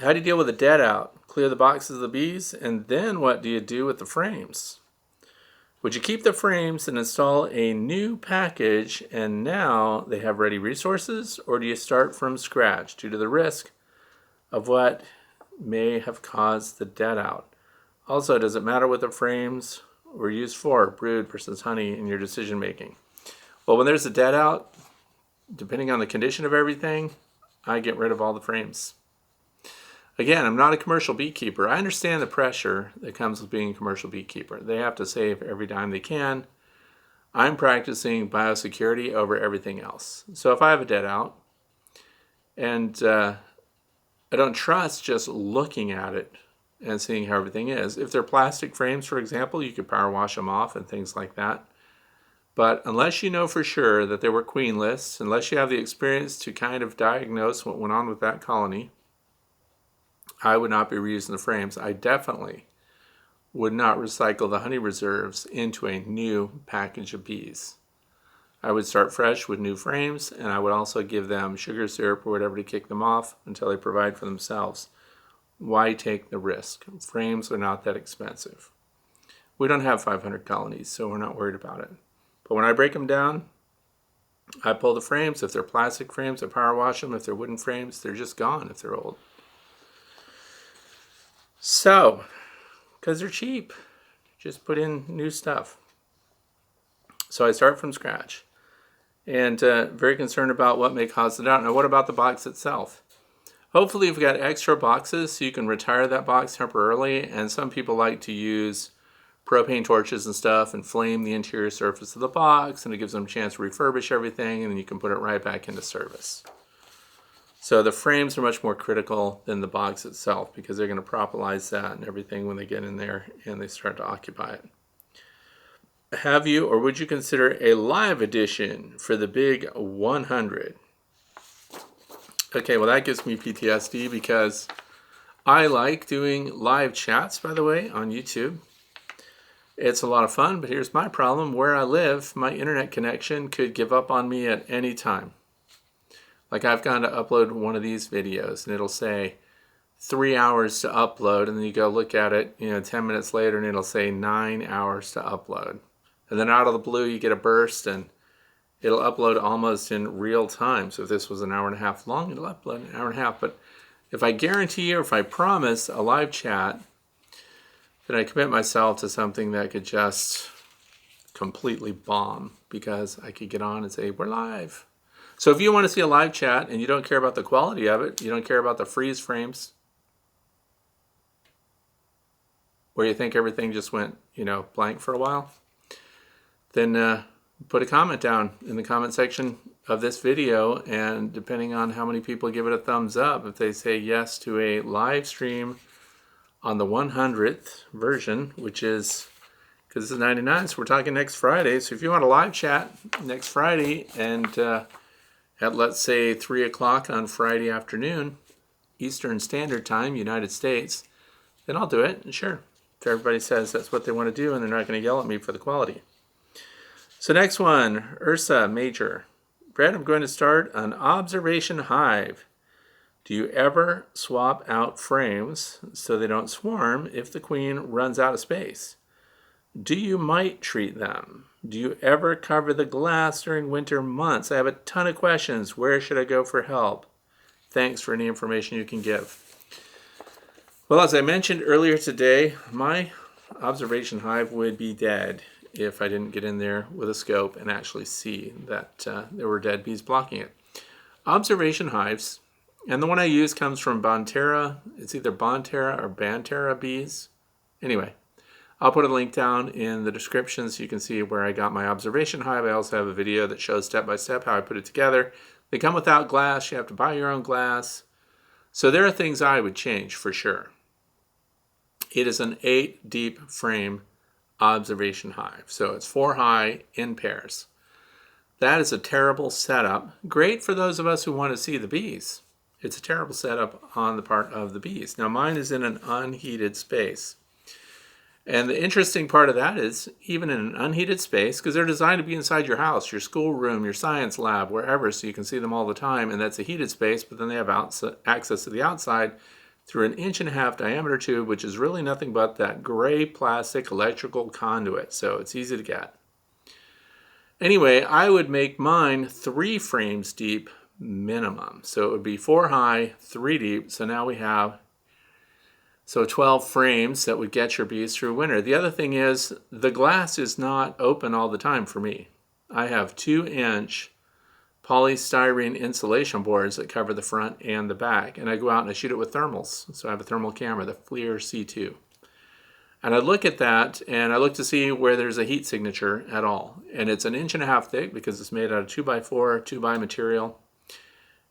How do you deal with a dead out? Clear the boxes of the bees, and then what do you do with the frames? Would you keep the frames and install a new package, and now they have ready resources, or do you start from scratch due to the risk of what may have caused the dead out? Also, does it matter what the frames were used for, brood versus honey, in your decision making? Well, when there's a dead out, depending on the condition of everything, I get rid of all the frames. Again, I'm not a commercial beekeeper. I understand the pressure that comes with being a commercial beekeeper. They have to save every dime they can. I'm practicing biosecurity over everything else. So if I have a dead out, and I don't trust just looking at it and seeing how everything is. If they're plastic frames, for example, you could power wash them off and things like that. But unless you know for sure that they were queenless, unless you have the experience to kind of diagnose what went on with that colony, I would not be reusing the frames. I definitely would not recycle the honey reserves into a new package of bees. I would start fresh with new frames, and I would also give them sugar syrup or whatever to kick them off until they provide for themselves. Why take the risk? Frames are not that expensive. We don't have 500 colonies, so we're not worried about it. But when I break them down, I pull the frames. If they're plastic frames, I power wash them. If they're wooden frames, they're just gone if they're old. So, because they're cheap, just put in new stuff. So I start from scratch, and very concerned about what may cause the doubt. Now, what about the box itself? Hopefully you've got extra boxes so you can retire that box temporarily, and some people like to use propane torches and stuff and flame the interior surface of the box, and it gives them a chance to refurbish everything, and then you can put it right back into service. So the frames are much more critical than the box itself, because they're going to propolize that and everything when they get in there and they start to occupy it. Have you, or would you consider a live edition for the big 100? Okay, well that gives me PTSD, because I like doing live chats, by the way, on YouTube. It's a lot of fun, but here's my problem. Where I live, my internet connection could give up on me at any time. Like, I've gone to upload one of these videos, and it'll say 3 hours to upload, and then you go look at it, 10 minutes later, and it'll say 9 hours to upload. And then out of the blue, you get a burst, and it'll upload almost in real time. So if this was an hour and a half long, it'll upload an hour and a half. But if I guarantee or if I promise a live chat, then I commit myself to something that could just completely bomb, because I could get on and say, we're live. So if you want to see a live chat and you don't care about the quality of it, you don't care about the freeze frames, where you think everything just went, blank for a while, then put a comment down in the comment section of this video, and depending on how many people give it a thumbs up, if they say yes to a live stream on the 100th version, which is, because this is 99, so we're talking next Friday. So if you want a live chat next Friday and at, let's say, 3 o'clock on Friday afternoon, Eastern Standard Time, United States, then I'll do it. And sure, if everybody says that's what they want to do and they're not going to yell at me for the quality. So next one, Ursa Major. Brad, I'm going to start an observation hive. Do you ever swap out frames so they don't swarm if the queen runs out of space? Do you mite treat them? Do you ever cover the glass during winter months? I have a ton of questions. Where should I go for help? Thanks for any information you can give. Well, as I mentioned earlier today, my observation hive would be dead if I didn't get in there with a scope and actually see that there were dead bees blocking it. Observation hives, and the one I use comes from Bonterra. It's either Bonterra or Banterra bees. Anyway, I'll put a link down in the description so you can see where I got my observation hive. I also have a video that shows step by step how I put it together. They come without glass. You have to buy your own glass. So there are things I would change for sure. It is an 8 deep frame observation hive. So it's 4 high in pairs. That is a terrible setup. Great for those of us who want to see the bees. It's a terrible setup on the part of the bees. Now mine is in an unheated space. And the interesting part of that is, even in an unheated space, because they're designed to be inside your house, your schoolroom, your science lab, wherever, so you can see them all the time, and that's a heated space, but then they have access to the outside through an 1.5 inch diameter tube, which is really nothing but that gray plastic electrical conduit, so it's easy to get. Anyway, I would make mine 3 frames deep minimum. So it would be 4 high, 3 deep, so now we have 12 frames that would get your bees through winter. The other thing is, the glass is not open all the time for me. I have 2-inch polystyrene insulation boards that cover the front and the back, and I go out and I shoot it with thermals. So I have a thermal camera, the FLIR C2. And I look at that, and I look to see where there's a heat signature at all. And it's an 1.5 inch thick because it's made out of 2x4, 2x material.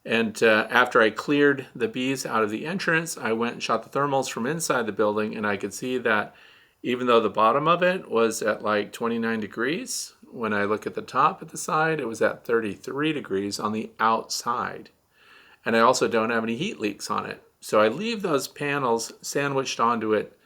And after I cleared the bees out of the entrance, I went and shot the thermals from inside the building, and I could see that even though the bottom of it was at like 29 degrees, when I look at the top at the side, it was at 33 degrees on the outside. And I also don't have any heat leaks on it. So I leave those panels sandwiched onto it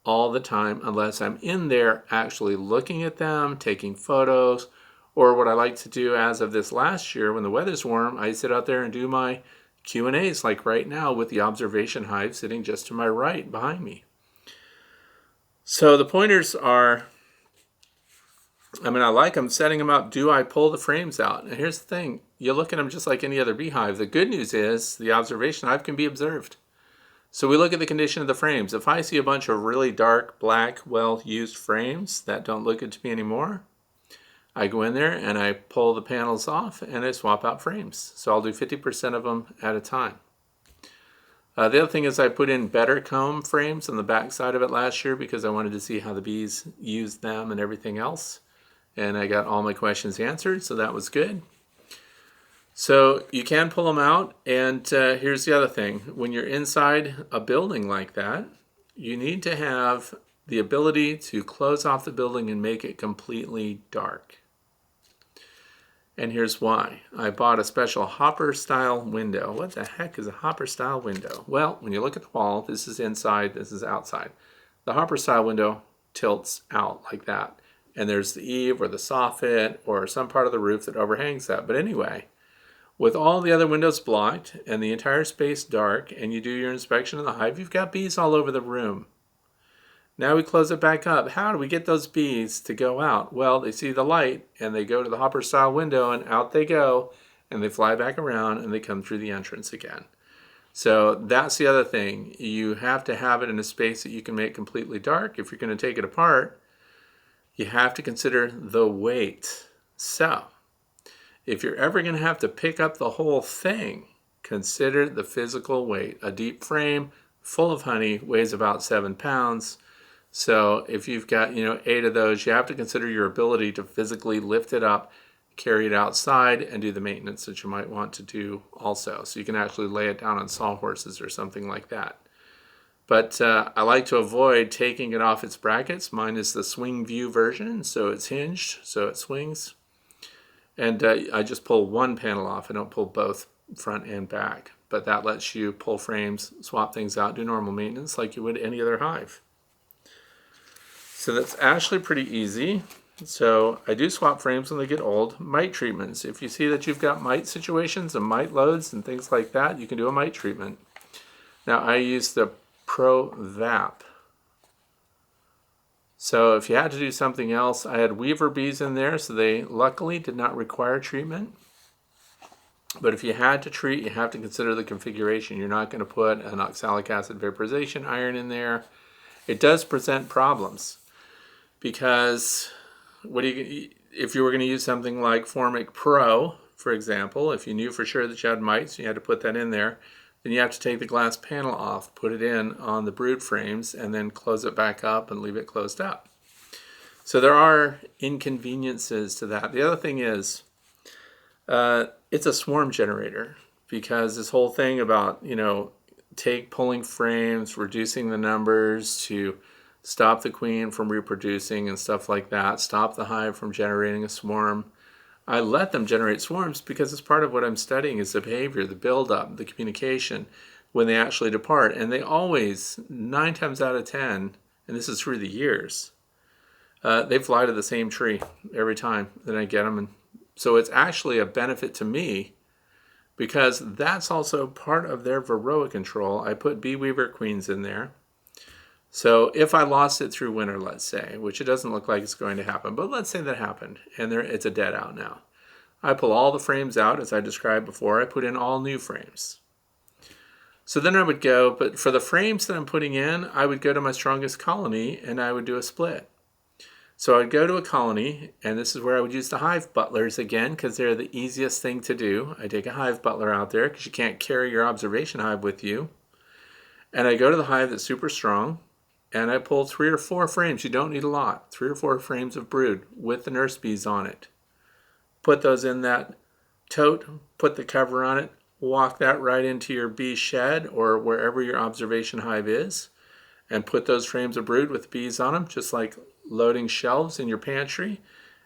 all the time unless I'm in there actually looking at them, taking photos, or what I like to do as of this last year when the weather's warm, I sit out there and do my Q&As like right now with the observation hive sitting just to my right behind me. So the pointers are, I like them, setting them up. Do I pull the frames out? And here's the thing. You look at them just like any other beehive. The good news is the observation hive can be observed. So we look at the condition of the frames. If I see a bunch of really dark, black, well-used frames that don't look good to me anymore, I go in there and I pull the panels off and I swap out frames. So I'll do 50% of them at a time. The other thing is I put in better comb frames on the back side of it last year because I wanted to see how the bees used them and everything else. And I got all my questions answered, so that was good. So you can pull them out, and here's the other thing. When you're inside a building like that, you need to have the ability to close off the building and make it completely dark. And here's why. I bought a special hopper style window. What the heck is a hopper style window? Well, when you look at the wall, this is inside, this is outside. The hopper style window tilts out like that. And there's the eave or the soffit or some part of the roof that overhangs that. But anyway, with all the other windows blocked and the entire space dark, and you do your inspection of the hive, you've got bees all over the room. Now we close it back up. How do we get those bees to go out? Well, they see the light and they go to the hopper style window and out they go and they fly back around and they come through the entrance again. So that's the other thing. You have to have it in a space that you can make completely dark. If you're going to take it apart, you have to consider the weight. So if you're ever going to have to pick up the whole thing, consider the physical weight. A deep frame full of honey weighs about 7 pounds. So if you've got, 8 of those, you have to consider your ability to physically lift it up, carry it outside, and do the maintenance that you might want to do also. So you can actually lay it down on sawhorses or something like that. But I like to avoid taking it off its brackets. Mine is the swing view version, so it's hinged, so it swings. And I just pull one panel off. I don't pull both front and back. But that lets you pull frames, swap things out, do normal maintenance like you would any other hive. So that's actually pretty easy. So I do swap frames when they get old. Mite treatments. If you see that you've got mite situations and mite loads and things like that, you can do a mite treatment. Now I use the ProVap. So if you had to do something else, I had weaver bees in there, so they luckily did not require treatment. But if you had to treat, you have to consider the configuration. You're not going to put an oxalic acid vaporization iron in there. It does present problems because if you were going to use something like Formic Pro, for example, if you knew for sure that you had mites, you had to put that in there, then you have to take the glass panel off, put it in on the brood frames, and then close it back up and leave it closed up. So there are inconveniences to that. The other thing is, it's a swarm generator, because this whole thing about, pulling frames, reducing the numbers to stop the queen from reproducing and stuff like that, stop the hive from generating a swarm. I let them generate swarms because it's part of what I'm studying is the behavior, the buildup, the communication when they actually depart. And they always, 9 times out of 10, and this is through the years, they fly to the same tree every time that I get them. And so it's actually a benefit to me because that's also part of their varroa control. I put bee weaver queens in there. So if I lost it through winter, let's say, which it doesn't look like it's going to happen, but let's say that happened and it's a dead out now. I pull all the frames out as I described before. I put in all new frames. So then I would go, but for the frames that I'm putting in, I would go to my strongest colony and I would do a split. So I'd go to a colony, and this is where I would use the hive butlers again because they're the easiest thing to do. I take a hive butler out there because you can't carry your observation hive with you. And I go to the hive that's super strong, and I pull 3 or 4 frames. You don't need a lot. 3 or 4 frames of brood with the nurse bees on it. Put those in that tote, put the cover on it, walk that right into your bee shed or wherever your observation hive is, and put those frames of brood with bees on them, just like loading shelves in your pantry.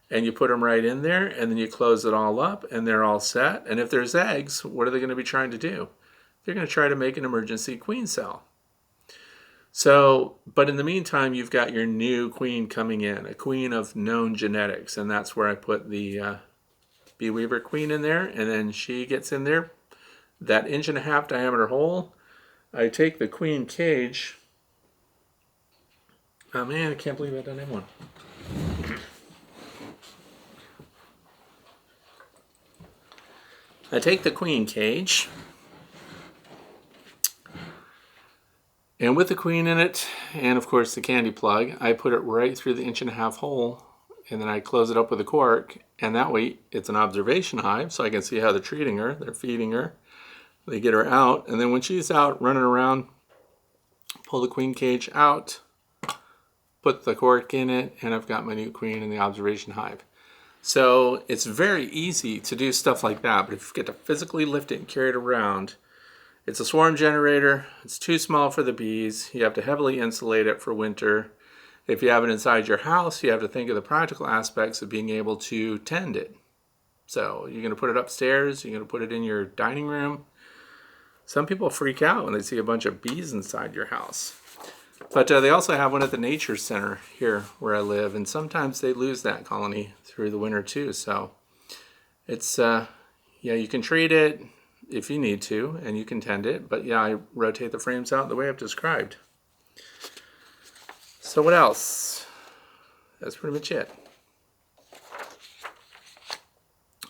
And you put them right in there, and then you close it all up, and they're all set. And if there's eggs, what are they going to be trying to do? They're going to try to make an emergency queen cell. So, but in the meantime, you've got your new queen coming in, a queen of known genetics, and that's where I put the bee weaver queen in there, and then she gets in there, that 1.5 inch diameter hole. I take the queen cage. Oh man, I can't believe I don't have one. I take the queen cage, and with the queen in it, and of course the candy plug, I put it right through the 1.5 inch hole, and then I close it up with a cork, and that way it's an observation hive, so I can see how they're treating her, they're feeding her, they get her out, and then when she's out running around, pull the queen cage out, put the cork in it, and I've got my new queen in the observation hive. So it's very easy to do stuff like that, but if you get to physically lift it and carry it around, it's a swarm generator. It's too small for the bees. You have to heavily insulate it for winter. If you have it inside your house, you have to think of the practical aspects of being able to tend it. So you're going to put it upstairs. You're going to put it in your dining room. Some people freak out when they see a bunch of bees inside your house. But they also have one at the Nature Center here where I live, and sometimes they lose that colony through the winter too. So it's, you can treat it if you need to, and you can tend it. But yeah, I rotate the frames out the way I've described. So what else? That's pretty much it.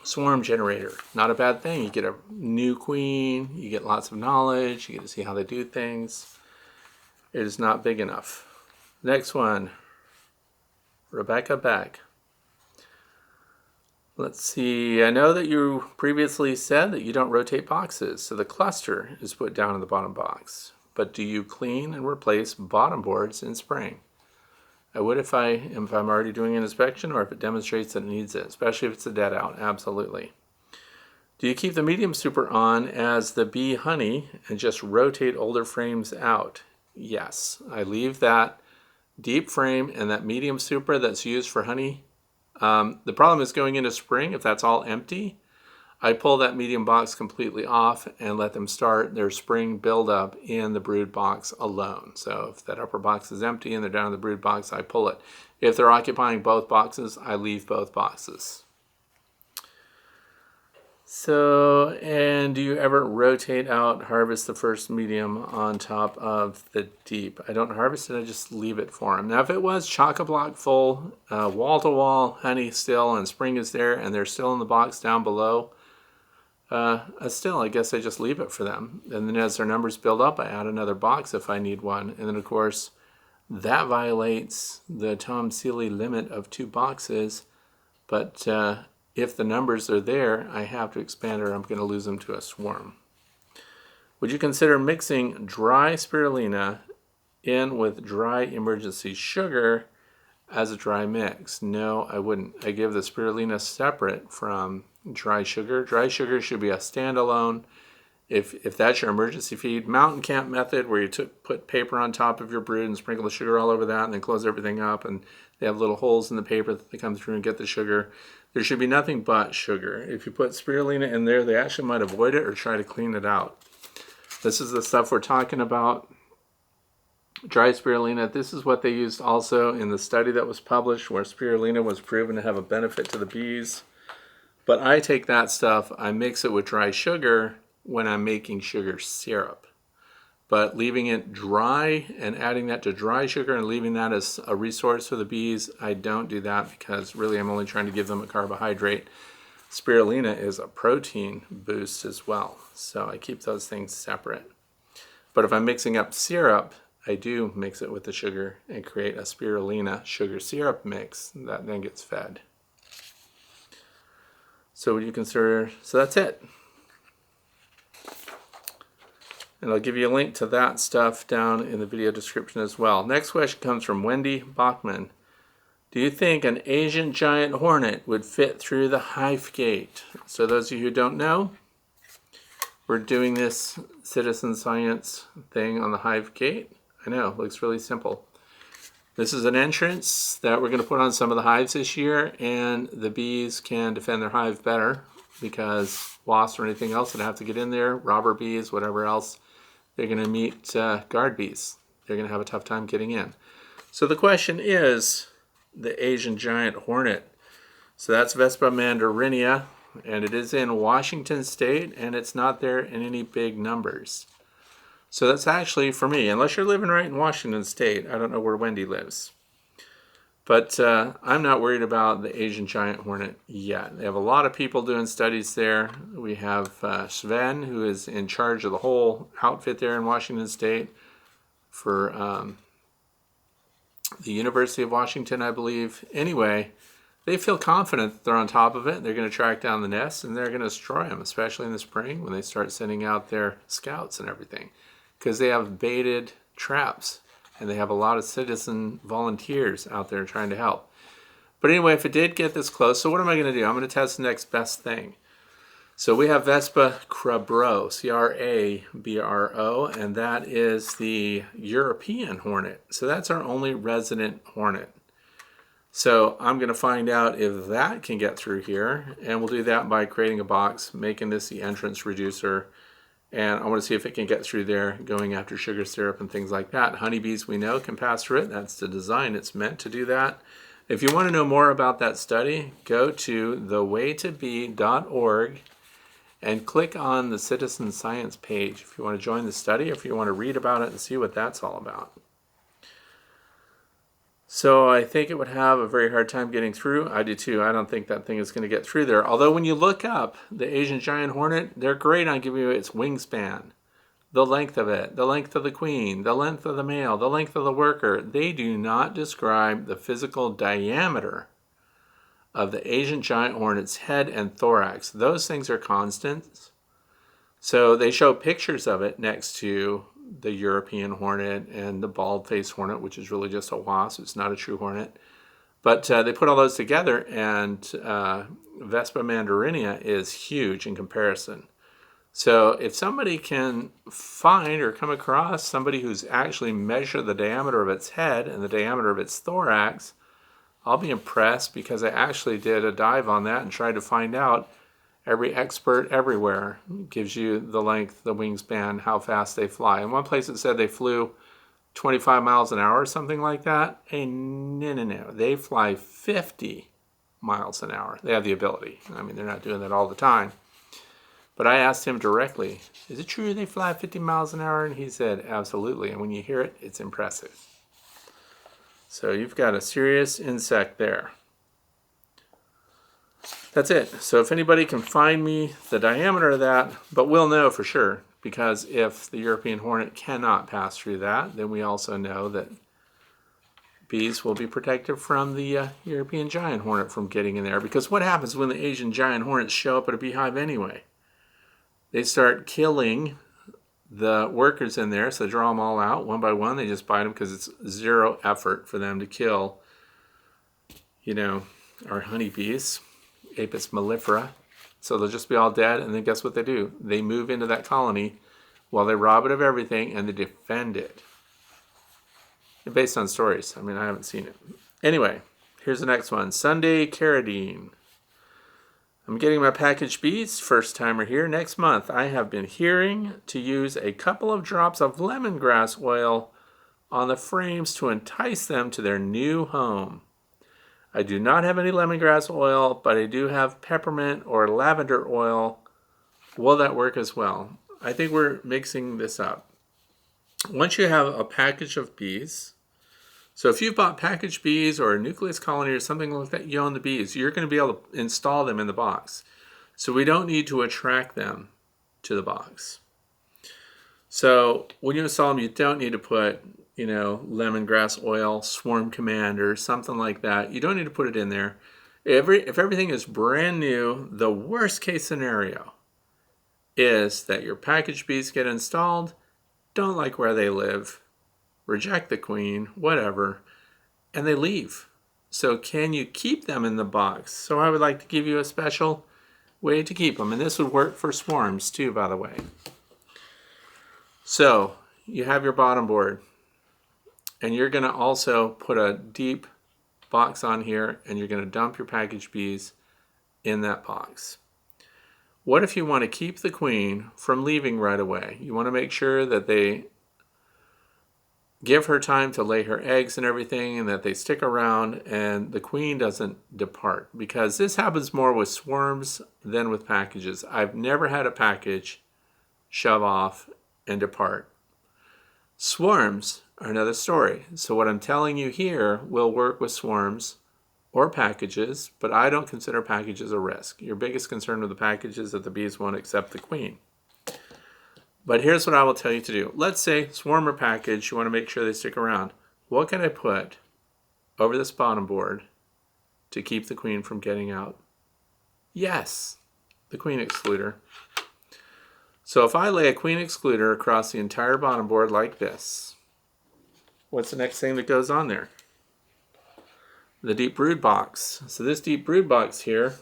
Swarm generator, not a bad thing. You get a new queen, you get lots of knowledge, you get to see how they do things. It is not big enough. Next one, Rebecca Beck. Let's see, I know that you previously said that you don't rotate boxes, so the cluster is put down in the bottom box. But do you clean and replace bottom boards in spring? I would if I'm already doing an inspection or if it demonstrates that it needs it, especially if it's a dead out, absolutely. Do you keep the medium super on as the bee honey and just rotate older frames out? Yes, I leave that deep frame and that medium super that's used for honey. The problem is going into spring, if that's all empty, I pull that medium box completely off and let them start their spring buildup in the brood box alone. So if that upper box is empty and they're down in the brood box, I pull it. If they're occupying both boxes, I leave both boxes. So, and do you ever rotate out, harvest the first medium on top of the deep? I don't harvest it, I just leave it for them. Now, if it was chock-a-block full, wall-to-wall honey still, and spring is there, and they're still in the box down below, still, I guess I just leave it for them. And then as their numbers build up, I add another box if I need one. And then, of course, that violates the Tom Seeley limit of 2 boxes, but if the numbers are there, I have to expand or I'm going to lose them to a swarm. Would you consider mixing dry spirulina in with dry emergency sugar as a dry mix? No, I wouldn't. I give the spirulina separate from dry sugar. Dry sugar should be a standalone. If that's your emergency feed, mountain camp method where you put paper on top of your brood and sprinkle the sugar all over that and then close everything up, and they have little holes in the paper that they come through and get the sugar. There should be nothing but sugar. If you put spirulina in there, they actually might avoid it or try to clean it out. This is the stuff we're talking about. Dry spirulina, this is what they used also in the study that was published where spirulina was proven to have a benefit to the bees. But I take that stuff, I mix it with dry sugar when I'm making sugar syrup. But leaving it dry and adding that to dry sugar and leaving that as a resource for the bees, I don't do that because really I'm only trying to give them a carbohydrate. Spirulina is a protein boost as well, so I keep those things separate. But if I'm mixing up syrup, I do mix it with the sugar and create a spirulina sugar syrup mix that then gets fed. So would you consider, so that's it. And I'll give you a link to that stuff down in the video description as well. Next question comes from Wendy Bachman. Do you think an Asian giant hornet would fit through the hive gate? So those of you who don't know, we're doing this citizen science thing on the hive gate. I know, it looks really simple. This is an entrance that we're going to put on some of the hives this year, and the bees can defend their hive better because wasps or anything else that have to get in there, robber bees, whatever else, they're going to meet guard bees. They're going to have a tough time getting in. So the question is the Asian giant hornet. So that's Vespa mandarinia, and it is in Washington State, and it's not there in any big numbers. So that's actually, for me, unless you're living right in Washington State, I don't know where Wendy lives. But I'm not worried about the Asian giant hornet yet. They have a lot of people doing studies there. We have Sven, who is in charge of the whole outfit there in Washington State for the University of Washington, I believe. Anyway, they feel confident that they're on top of it. They're going to track down the nests, and they're going to destroy them, especially in the spring when they start sending out their scouts and everything, because they have baited traps. And they have a lot of citizen volunteers out there trying to help. But anyway, if it did get this close, so what am I going to do? I'm going to test the next best thing. So we have Vespa crabro, C-R-A-B-R-O, and that is the European hornet. So that's our only resident hornet. So I'm going to find out if that can get through here, and we'll do that by creating a box, making this the entrance reducer. And I want to see if it can get through there, going after sugar syrup and things like that. Honeybees, we know, can pass through it. That's the design. It's meant to do that. If you want to know more about that study, go to thewaytobee.org and click on the citizen science page if you want to join the study, or if you want to read about it and see what that's all about. So I think it would have a very hard time getting through. I do too. I don't think that thing is going to get through there. Although when you look up the Asian giant hornet, they're great on giving you its wingspan, the length of it, the length of the queen, the length of the male, the length of the worker. They do not describe the physical diameter of the Asian giant hornet's head and thorax. Those things are constants. So they show pictures of it next to the European hornet and the bald-faced hornet, which is really just a wasp. It's not a true hornet. But they put all those together, and Vespa mandarinia is huge in comparison. So if somebody can find or come across somebody who's actually measured the diameter of its head and the diameter of its thorax, I'll be impressed, because I actually did a dive on that and tried to find out. Every expert everywhere gives you the length, the wingspan, how fast they fly. In one place it said they flew 25 miles an hour or something like that. Hey, no. They fly 50 miles an hour. They have the ability. I mean, they're not doing that all the time. But I asked him directly, is it true they fly 50 miles an hour? And he said, absolutely. And when you hear it, it's impressive. So you've got a serious insect there. That's it. So if anybody can find me the diameter of that, but we'll know for sure, because if the European hornet cannot pass through that, then we also know that bees will be protected from the European giant hornet from getting in there. Because what happens when the Asian giant hornets show up at a beehive anyway? They start killing the workers in there, so they draw them all out one by one. They just bite them because it's zero effort for them to kill, our honeybees. Apis mellifera. So they'll just be all dead, and then guess what they do? They move into that colony while they rob it of everything, and they defend it. And based on stories. I mean, I haven't seen it. Anyway, here's the next one. Sunday Caridine. I'm getting my packaged bees, first timer here. Next month, I have been hearing to use a couple of drops of lemongrass oil on the frames to entice them to their new home. I do not have any lemongrass oil, but I do have peppermint or lavender oil. Will that work as well? I think we're mixing this up. Once you have a package of bees, so if you've bought packaged bees or a nucleus colony or something like that, you own the bees, you're going to be able to install them in the box. So we don't need to attract them to the box. So when you install them, you don't need to put lemongrass oil, Swarm Commander, something like that. You don't need to put it in there. If everything is brand new, the worst case scenario is that your packaged bees get installed, don't like where they live, reject the queen, whatever, and they leave. So can you keep them in the box? So I would like to give you a special way to keep them. And this would work for swarms too, by the way. So you have your bottom board. And you're going to also put a deep box on here, and you're going to dump your packaged bees in that box. What if you want to keep the queen from leaving right away? You want to make sure that they give her time to lay her eggs and everything, and that they stick around and the queen doesn't depart. Because this happens more with swarms than with packages. I've never had a package shove off and depart. Swarms are another story. So what I'm telling you here will work with swarms or packages, but I don't consider packages a risk. Your biggest concern with the package is that the bees won't accept the queen. But here's what I will tell you to do. Let's say swarm or package, you want to make sure they stick around. What can I put over this bottom board to keep the queen from getting out? Yes, the queen excluder. So if I lay a queen excluder across the entire bottom board like this, what's the next thing that goes on there? The deep brood box. So this deep brood box here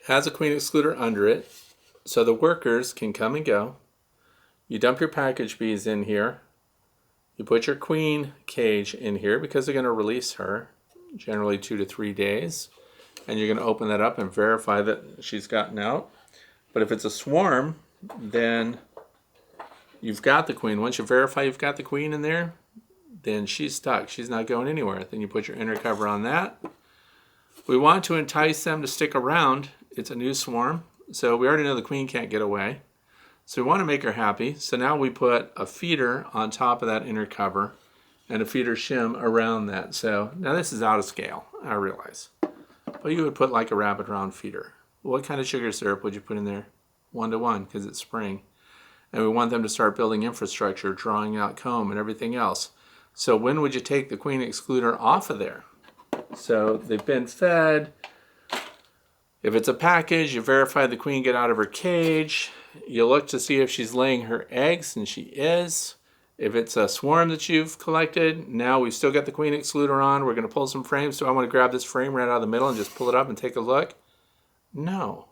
has a queen excluder under it, so the workers can come and go. You dump your package bees in here. You put your queen cage in here because they're going to release her, generally 2 to 3 days. And you're going to open that up and verify that she's gotten out. But if it's a swarm, then you've got the queen. Once you verify you've got the queen in there, then she's stuck. She's not going anywhere. Then you put your inner cover on that. We want to entice them to stick around. It's a new swarm, so we already know the queen can't get away. So we want to make her happy. So now we put a feeder on top of that inner cover and a feeder shim around that. So now this is out of scale, I realize. But you would put like a rapid round feeder. What kind of sugar syrup would you put in there? 1 to 1, because it's spring. And we want them to start building infrastructure, drawing out comb and everything else. So when would you take the queen excluder off of there? So they've been fed. If it's a package, you verify the queen get out of her cage. you look to see if she's laying her eggs, and she is. If it's a swarm that you've collected, now we've still got the queen excluder on. We're going to pull some frames. So I want to grab this frame right out of the middle and just pull it up and take a look. No.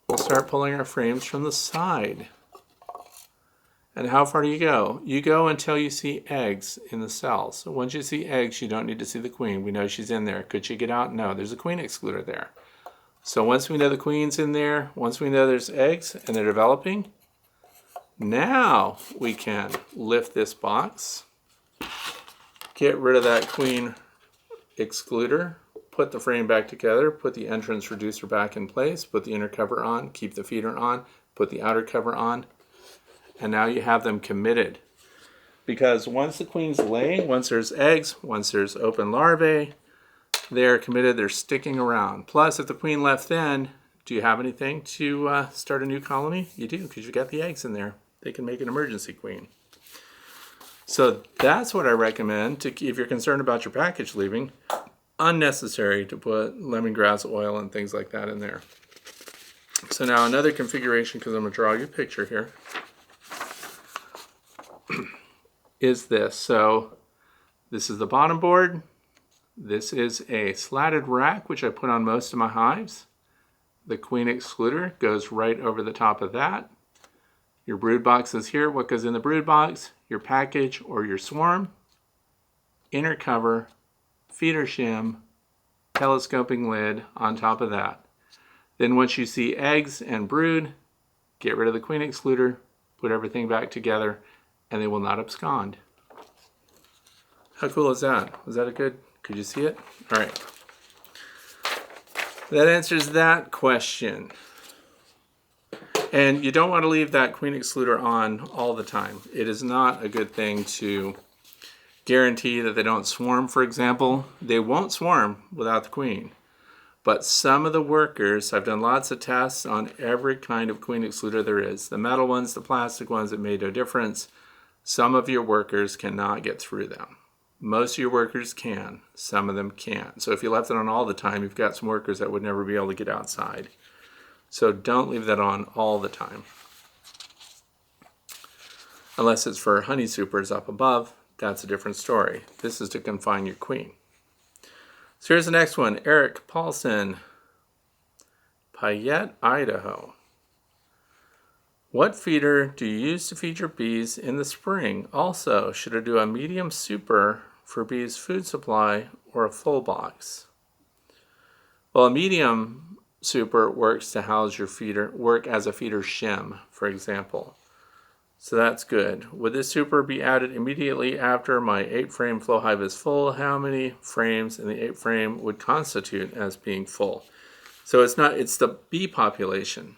We'll start pulling our frames from the side. And how far do you go? You go until you see eggs in the cells. So once you see eggs, you don't need to see the queen. We know she's in there. Could she get out? No, there's a queen excluder there. So once we know the queen's in there, once we know there's eggs and they're developing, now we can lift this box, get rid of that queen excluder, put the frame back together, put the entrance reducer back in place, put the inner cover on, keep the feeder on, put the outer cover on, and now you have them committed. Because once the queen's laying, once there's eggs, once there's open larvae, they're committed, they're sticking around. Plus, if the queen left then, do you have anything to start a new colony? You do, because you've got the eggs in there. They can make an emergency queen. So that's what I recommend to, if you're concerned about your package leaving. Unnecessary to put lemongrass oil and things like that in there. So now another configuration, because I'm going to draw you a picture here, is this. So this is the bottom board. This is a slatted rack, which I put on most of my hives. The queen excluder goes right over the top of that. Your brood box is here. What goes in the brood box? Your package or your swarm, inner cover, feeder shim, telescoping lid on top of that. Then once you see eggs and brood, get rid of the queen excluder, put everything back together, and they will not abscond. How cool is that? Was that a good, could you see it? All right. That answers that question. And you don't want to leave that queen excluder on all the time. It is not a good thing to guarantee that they don't swarm, for example. They won't swarm without the queen. But some of the workers, I've done lots of tests on every kind of queen excluder there is. The metal ones, the plastic ones, it made no difference. Some of your workers cannot get through them. Most of your workers can, some of them can't. So if you left it on all the time, you've got some workers that would never be able to get outside. So don't leave that on all the time. Unless it's for honey supers up above, that's a different story. This is to confine your queen. So here's the next one, Eric Paulson, Payette, Idaho. What feeder do you use to feed your bees in the spring? Also, should I do a medium super for bees' food supply or a full box? Well, a medium super works to house your feeder, work as a feeder shim, for example. So that's good. Would this super be added immediately after my 8-frame flow hive is full? How many frames in the 8-frame would constitute as being full? So it's the bee population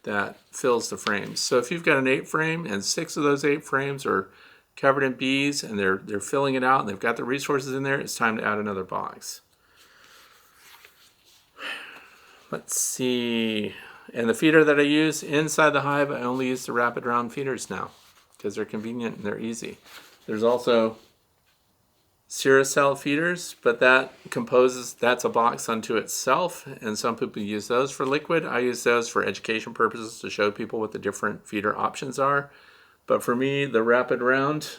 that fills the frames. So if you've got an 8-frame and 6 of those 8 frames are covered in bees and they're filling it out and they've got the resources in there, it's time to add another box. Let's see. And the feeder that I use inside the hive, I only use the rapid round feeders now because they're convenient and they're easy. There's also Sericel feeders, but that's a box unto itself, and some people use those for liquid. I use those for education purposes to show people what the different feeder options are. But for me, the rapid round,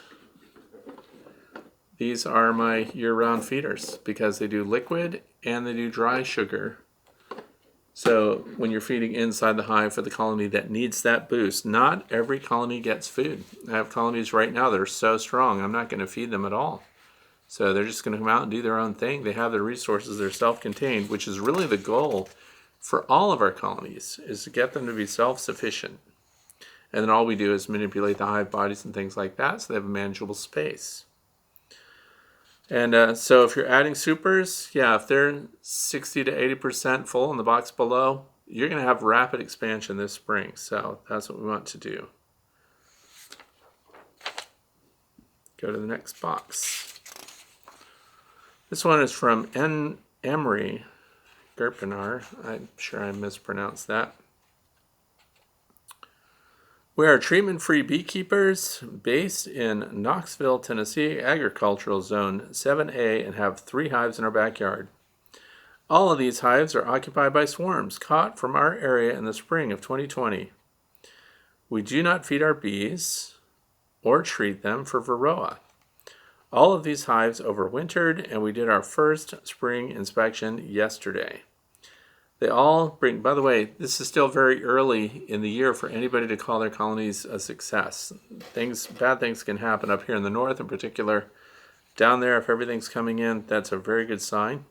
these are my year-round feeders because they do liquid and they do dry sugar. So when you're feeding inside the hive for the colony that needs that boost, not every colony gets food. I have colonies right now that are so strong, I'm not going to feed them at all. So they're just going to come out and do their own thing. They have their resources, they're self-contained, which is really the goal for all of our colonies, is to get them to be self-sufficient. And then all we do is manipulate the hive bodies and things like that so they have a manageable space. And so if you're adding supers, yeah, if they're 60 to 80% full in the box below, you're going to have rapid expansion this spring. So that's what we want to do. Go to the next box. This one is from N. Emery Gerpenar. I'm sure I mispronounced that. We are treatment-free beekeepers based in Knoxville, Tennessee, Agricultural Zone 7A, and have 3 hives in our backyard. All of these hives are occupied by swarms caught from our area in the spring of 2020. We do not feed our bees or treat them for varroa. All of these hives overwintered, and we did our first spring inspection yesterday. They all bring, by the way, this is still very early in the year for anybody to call their colonies a success. Bad things can happen up here in the north in particular. Down there, if everything's coming in, that's a very good sign.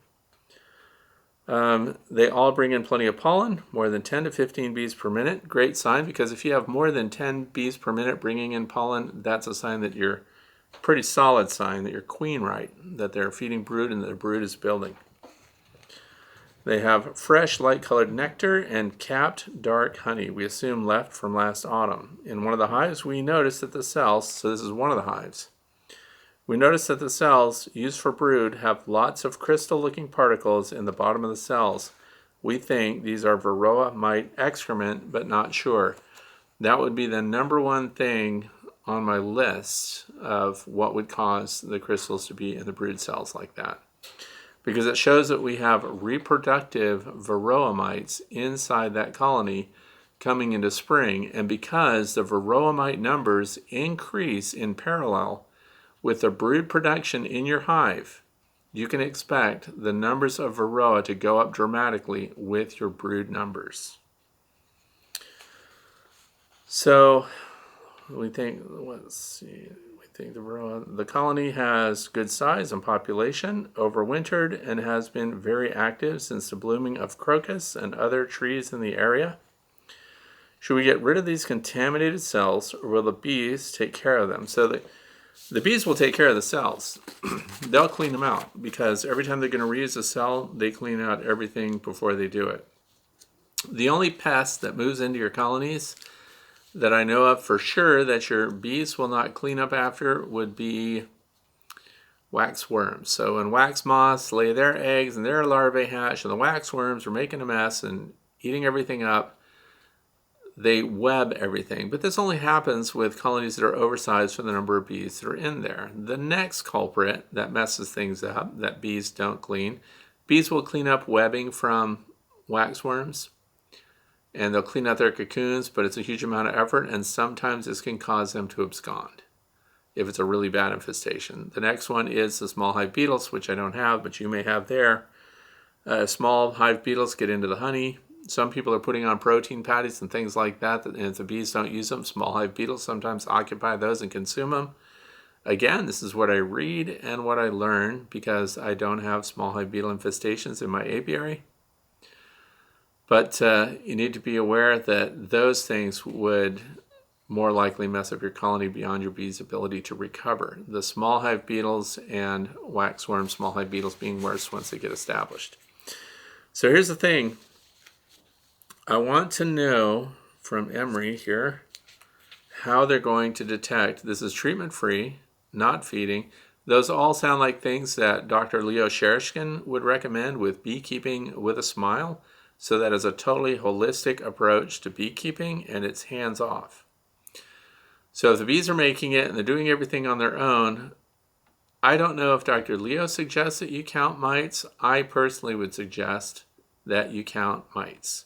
They all bring in plenty of pollen, more than 10 to 15 bees per minute. Great sign, because if you have more than 10 bees per minute bringing in pollen, that's a sign that you're pretty solid sign that you're queen right, that they're feeding brood and that the brood is building. They have fresh light-colored nectar and capped dark honey, we assume left from last autumn. In one of the hives, we noticed that the cells, so this is one of the hives, we noticed that the cells used for brood have lots of crystal-looking particles in the bottom of the cells. We think these are varroa mite excrement, but not sure. That would be the number one thing on my list of what would cause the crystals to be in the brood cells like that. Because it shows that we have reproductive varroa mites inside that colony coming into spring. And because the varroa mite numbers increase in parallel with the brood production in your hive, you can expect the numbers of varroa to go up dramatically with your brood numbers. So we think, the colony has good size and population, overwintered, and has been very active since the blooming of crocus and other trees in the area. Should we get rid of these contaminated cells, or will the bees take care of them? So the bees will take care of the cells. They'll clean them out, because every time they're going to reuse a cell, they clean out everything before they do it. The only pest that moves into your colonies that I know of for sure that your bees will not clean up after would be wax worms. So when wax moths lay their eggs and their larvae hatch and the wax worms are making a mess and eating everything up, they web everything. But this only happens with colonies that are oversized for the number of bees that are in there. The next culprit that messes things up, that bees don't clean, bees will clean up webbing from wax worms, and they'll clean out their cocoons, but it's a huge amount of effort, and sometimes this can cause them to abscond if it's a really bad infestation. The next one is the small hive beetles, which I don't have, but you may have there. Small hive beetles get into the honey. Some people are putting on protein patties and things like that, and if the bees don't use them, small hive beetles sometimes occupy those and consume them. Again, this is what I read and what I learn, because I don't have small hive beetle infestations in my apiary. But you need to be aware that those things would more likely mess up your colony beyond your bees' ability to recover. The small hive beetles and waxworm small hive beetles being worse once they get established. So here's the thing. I want to know from Emory here how they're going to detect. This is treatment-free, not feeding. Those all sound like things that Dr. Leo Sherishkin would recommend with Beekeeping with a Smile. So that is a totally holistic approach to beekeeping, and it's hands-off. So if the bees are making it and they're doing everything on their own, I don't know if Dr. Leo suggests that you count mites. I personally would suggest that you count mites.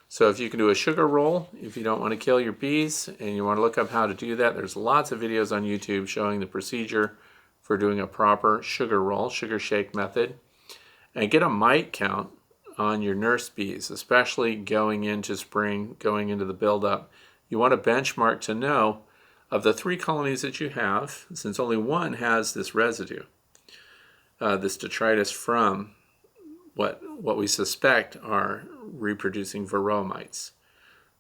So if you can do a sugar roll, if you don't want to kill your bees and you want to look up how to do that, there's lots of videos on YouTube showing the procedure for doing a proper sugar roll, sugar shake method. And get a mite count on your nurse bees, especially going into spring, going into the buildup. You want a benchmark to know of the 3 colonies that you have, since only one has this residue, this detritus from what we suspect are reproducing varroa mites.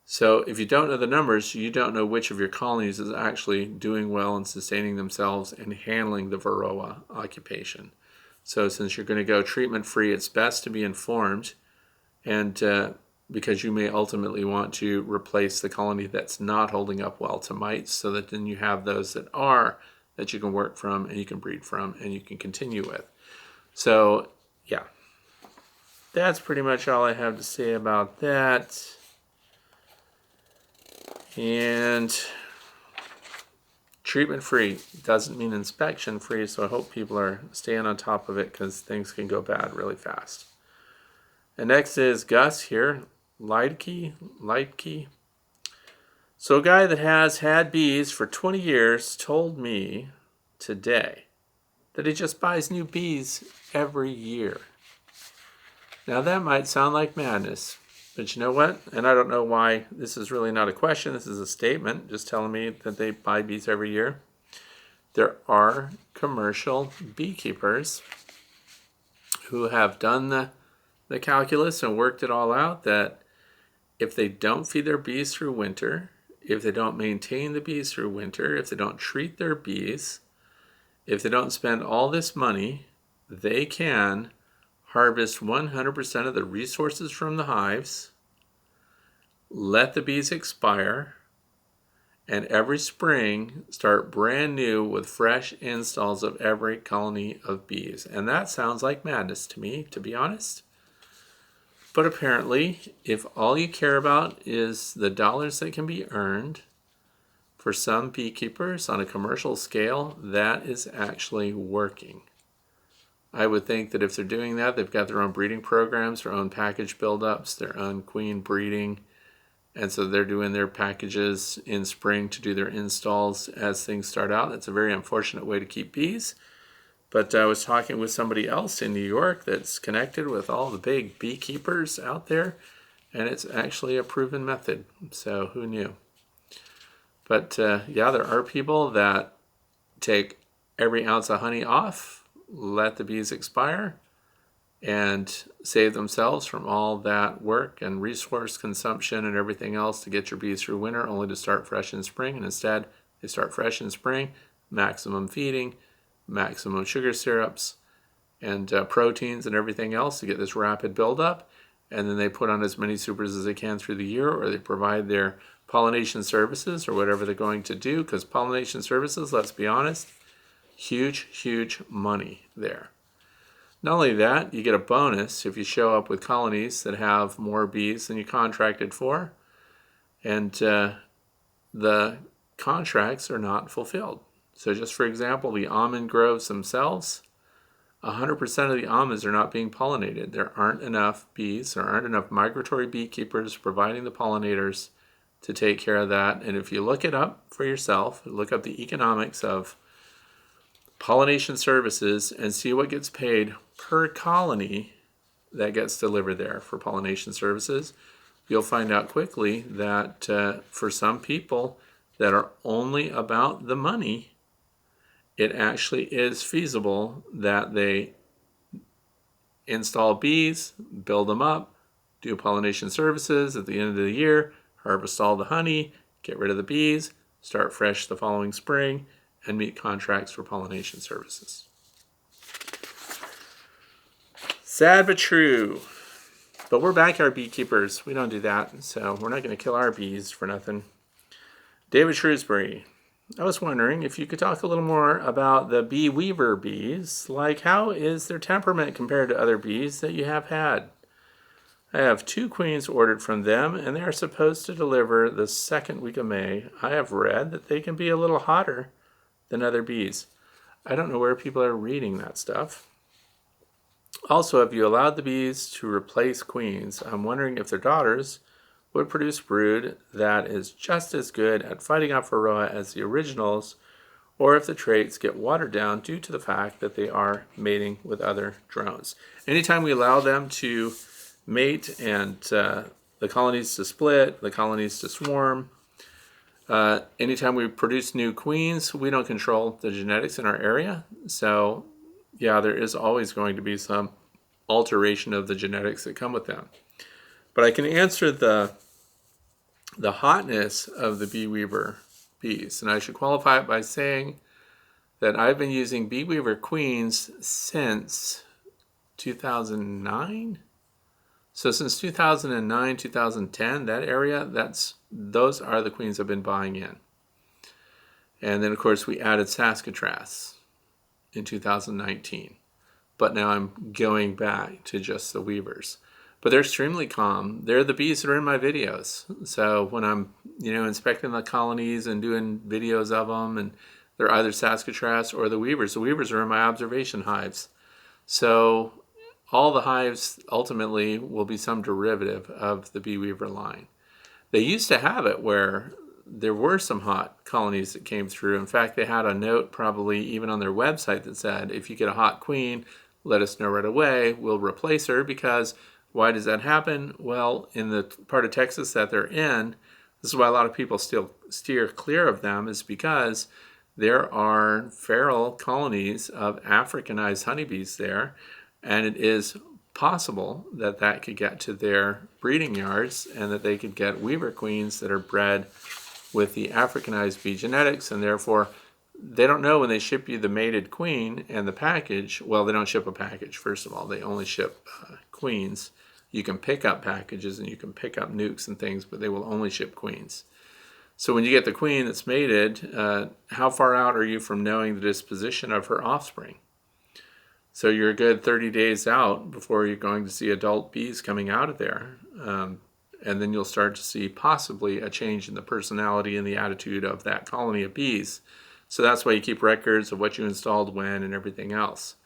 So if you don't know the numbers, you don't know which of your colonies is actually doing well and sustaining themselves and handling the varroa occupation. So since you're going to go treatment-free, it's best to be informed, and because you may ultimately want to replace the colony that's not holding up well to mites, so that then you have those that are, that you can work from and you can breed from and you can continue with. So yeah, that's pretty much all I have to say about that. And treatment-free doesn't mean inspection-free, so I hope people are staying on top of it, because things can go bad really fast. And next is Gus here, Leidke. So a guy that has had bees for 20 years told me today that he just buys new bees every year. Now that might sound like madness, but you know what? And I don't know why this is really not a question. This is a statement just telling me that they buy bees every year. There are commercial beekeepers who have done the calculus and worked it all out that if they don't feed their bees through winter, if they don't maintain the bees through winter, if they don't treat their bees, if they don't spend all this money, they can harvest 100% of the resources from the hives, let the bees expire, and every spring start brand new with fresh installs of every colony of bees. And that sounds like madness to me, to be honest. But apparently, if all you care about is the dollars that can be earned, for some beekeepers on a commercial scale, that is actually working. I would think that if they're doing that, they've got their own breeding programs, their own package buildups, their own queen breeding. And so they're doing their packages in spring to do their installs as things start out. It's a very unfortunate way to keep bees. But I was talking with somebody else in New York that's connected with all the big beekeepers out there, and it's actually a proven method. So who knew? But yeah, there are people that take every ounce of honey off, let the bees expire, and save themselves from all that work and resource consumption and everything else to get your bees through winter, only to start fresh in spring. And instead, they start fresh in spring, maximum feeding, maximum sugar syrups, and proteins and everything else to get this rapid buildup. And then they put on as many supers as they can through the year, or they provide their pollination services or whatever they're going to do, because pollination services, let's be honest, huge, huge money there. Not only that, you get a bonus if you show up with colonies that have more bees than you contracted for, and the contracts are not fulfilled. So just for example, the almond groves themselves, 100% of the almonds are not being pollinated. There aren't enough bees, there aren't enough migratory beekeepers providing the pollinators to take care of that. And if you look it up for yourself, look up the economics of pollination services and see what gets paid per colony that gets delivered there for pollination services, you'll find out quickly that for some people that are only about the money, it actually is feasible that they install bees, build them up, do pollination services at the end of the year, harvest all the honey, get rid of the bees, start fresh the following spring, and meet contracts for pollination services. Sad but true. But we're backyard beekeepers. We don't do that, so we're not going to kill our bees for nothing. David Shrewsbury. I was wondering if you could talk a little more about the bee weaver bees. Like, how is their temperament compared to other bees that you have had? I have 2 queens ordered from them, and they are supposed to deliver the 2nd week of May. I have read that they can be a little hotter than other bees. I don't know where people are reading that stuff. Also, have you allowed the bees to replace queens? I'm wondering if their daughters would produce brood that is just as good at fighting off varroa as the originals, or if the traits get watered down due to the fact that they are mating with other drones. Anytime we allow them to mate and the colonies to split, the colonies to swarm, anytime we produce new queens, we don't control the genetics in our area. So yeah, there is always going to be some alteration of the genetics that come with them. But I can answer the hotness of the bee weaver bees. And I should qualify it by saying that I've been using bee weaver queens since 2009. So since 2009, 2010, that area, those are the queens I've been buying in. And then of course we added Saskatraz in 2019. But now I'm going back to just the weavers. But they're extremely calm. They're the bees that are in my videos. So when I'm, inspecting the colonies and doing videos of them, and they're either Saskatraz or the weavers. The weavers are in my observation hives. So all the hives ultimately will be some derivative of the bee weaver line. They used to have it where there were some hot colonies that came through. In fact, they had a note probably even on their website that said, if you get a hot queen, let us know right away. We'll replace her. Because why does that happen? Well, in the part of Texas that they're in, this is why a lot of people still steer clear of them, is because there are feral colonies of Africanized honeybees there, and it is possible that that could get to their breeding yards and that they could get weaver queens that are bred with the Africanized bee genetics, and therefore they don't know when they ship you the mated queen and the package. Well, they don't ship a package, first of all. They only ship queens. You can pick up packages and you can pick up nukes and things, but they will only ship queens. So when you get the queen that's mated, how far out are you from knowing the disposition of her offspring? So you're a good 30 days out before you're going to see adult bees coming out of there. And then you'll start to see possibly a change in the personality and the attitude of that colony of bees. So that's why you keep records of what you installed when and everything else.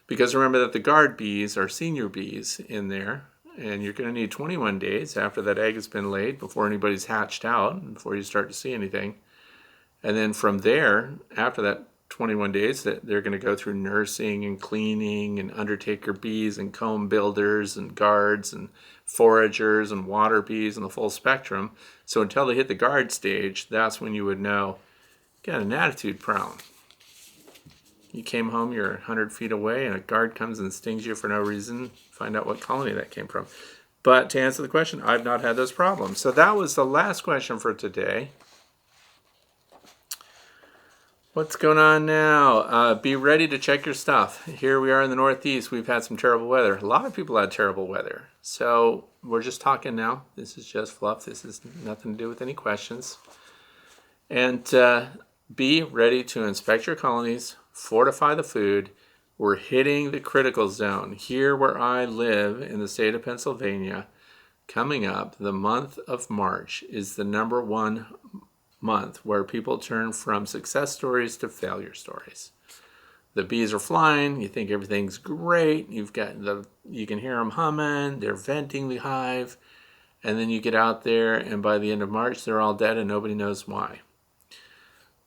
Because remember that the guard bees are senior bees in there, and you're going to need 21 days after that egg has been laid before anybody's hatched out and before you start to see anything. And then from there, after that 21 days, that they're going to go through nursing and cleaning and undertaker bees and comb builders and guards and foragers and water bees and the full spectrum. So until they hit the guard stage, that's when you would know, got an attitude problem. You came home, you're 100 feet away, and a guard comes and stings you for no reason. Find out what colony that came from. But to answer the question, I've not had those problems. So that was the last question for today. What's going on now? Be ready to check your stuff. Here we are in the Northeast. We've had some terrible weather. A lot of people had terrible weather. So we're just talking now. This is just fluff. This has nothing to do with any questions. And be ready to inspect your colonies, fortify the food. We're hitting the critical zone. Here where I live in the state of Pennsylvania, coming up, the month of March is the number one month where people turn from success stories to failure stories. The bees are flying, you think everything's great, you can hear them humming, they're venting the hive, and then you get out there and by the end of March they're all dead and nobody knows why.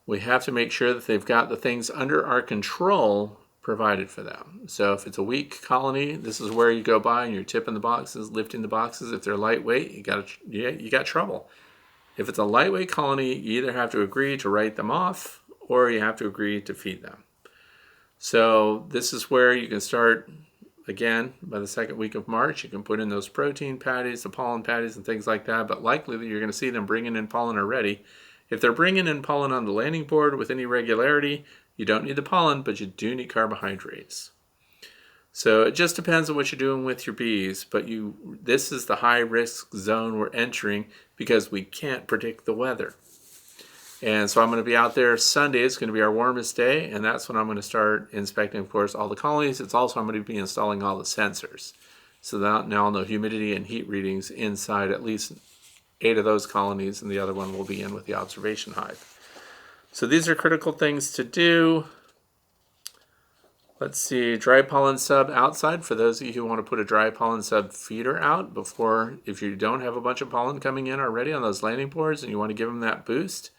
We have to make sure that they've got the things under our control provided for them. So if it's a weak colony, this is where you go by and you're tipping the boxes, lifting the boxes. If they're lightweight, you got trouble. If it's a lightweight colony, you either have to agree to write them off or you have to agree to feed them. So this is where you can start, again, by the second week of March. You can put in those protein patties, the pollen patties, and things like that, but likely that you're going to see them bringing in pollen already. If they're bringing in pollen on the landing board with any regularity, you don't need the pollen, but you do need carbohydrates. So it just depends on what you're doing with your bees, but this is the high risk zone we're entering because we can't predict the weather. And so I'm going to be out there Sunday. It's going to be our warmest day, and that's when I'm going to start inspecting, of course, all the colonies. It's also I'm going to be installing all the sensors. So that now I'll know humidity and heat readings inside at least 8 of those colonies, and the other one will be in with the observation hive. So these are critical things to do. Let's see, dry pollen sub outside for those of you who want to put a dry pollen sub feeder out before, if you don't have a bunch of pollen coming in already on those landing boards and you want to give them that boost.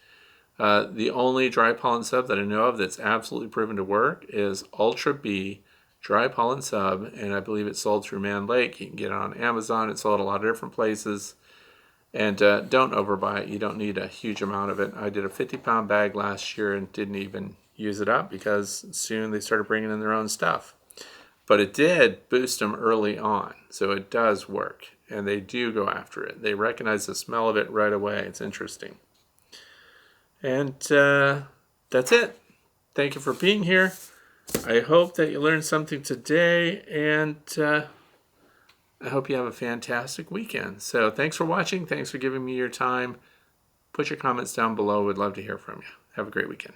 The only dry pollen sub that I know of that's absolutely proven to work is Ultra B dry pollen sub, and I believe it's sold through Man Lake. You can get it on Amazon. It's sold a lot of different places. And don't overbuy it. You don't need a huge amount of it. I did a 50-pound bag last year and didn't even use it up because soon they started bringing in their own stuff. But it did boost them early on, so it does work. And they do go after it. They recognize the smell of it right away. It's interesting. And that's it. Thank you for being here. I hope that you learned something today, and I hope you have a fantastic weekend. So thanks for watching. Thanks for giving me your time. Put your comments down below. We'd love to hear from you. Have a great weekend.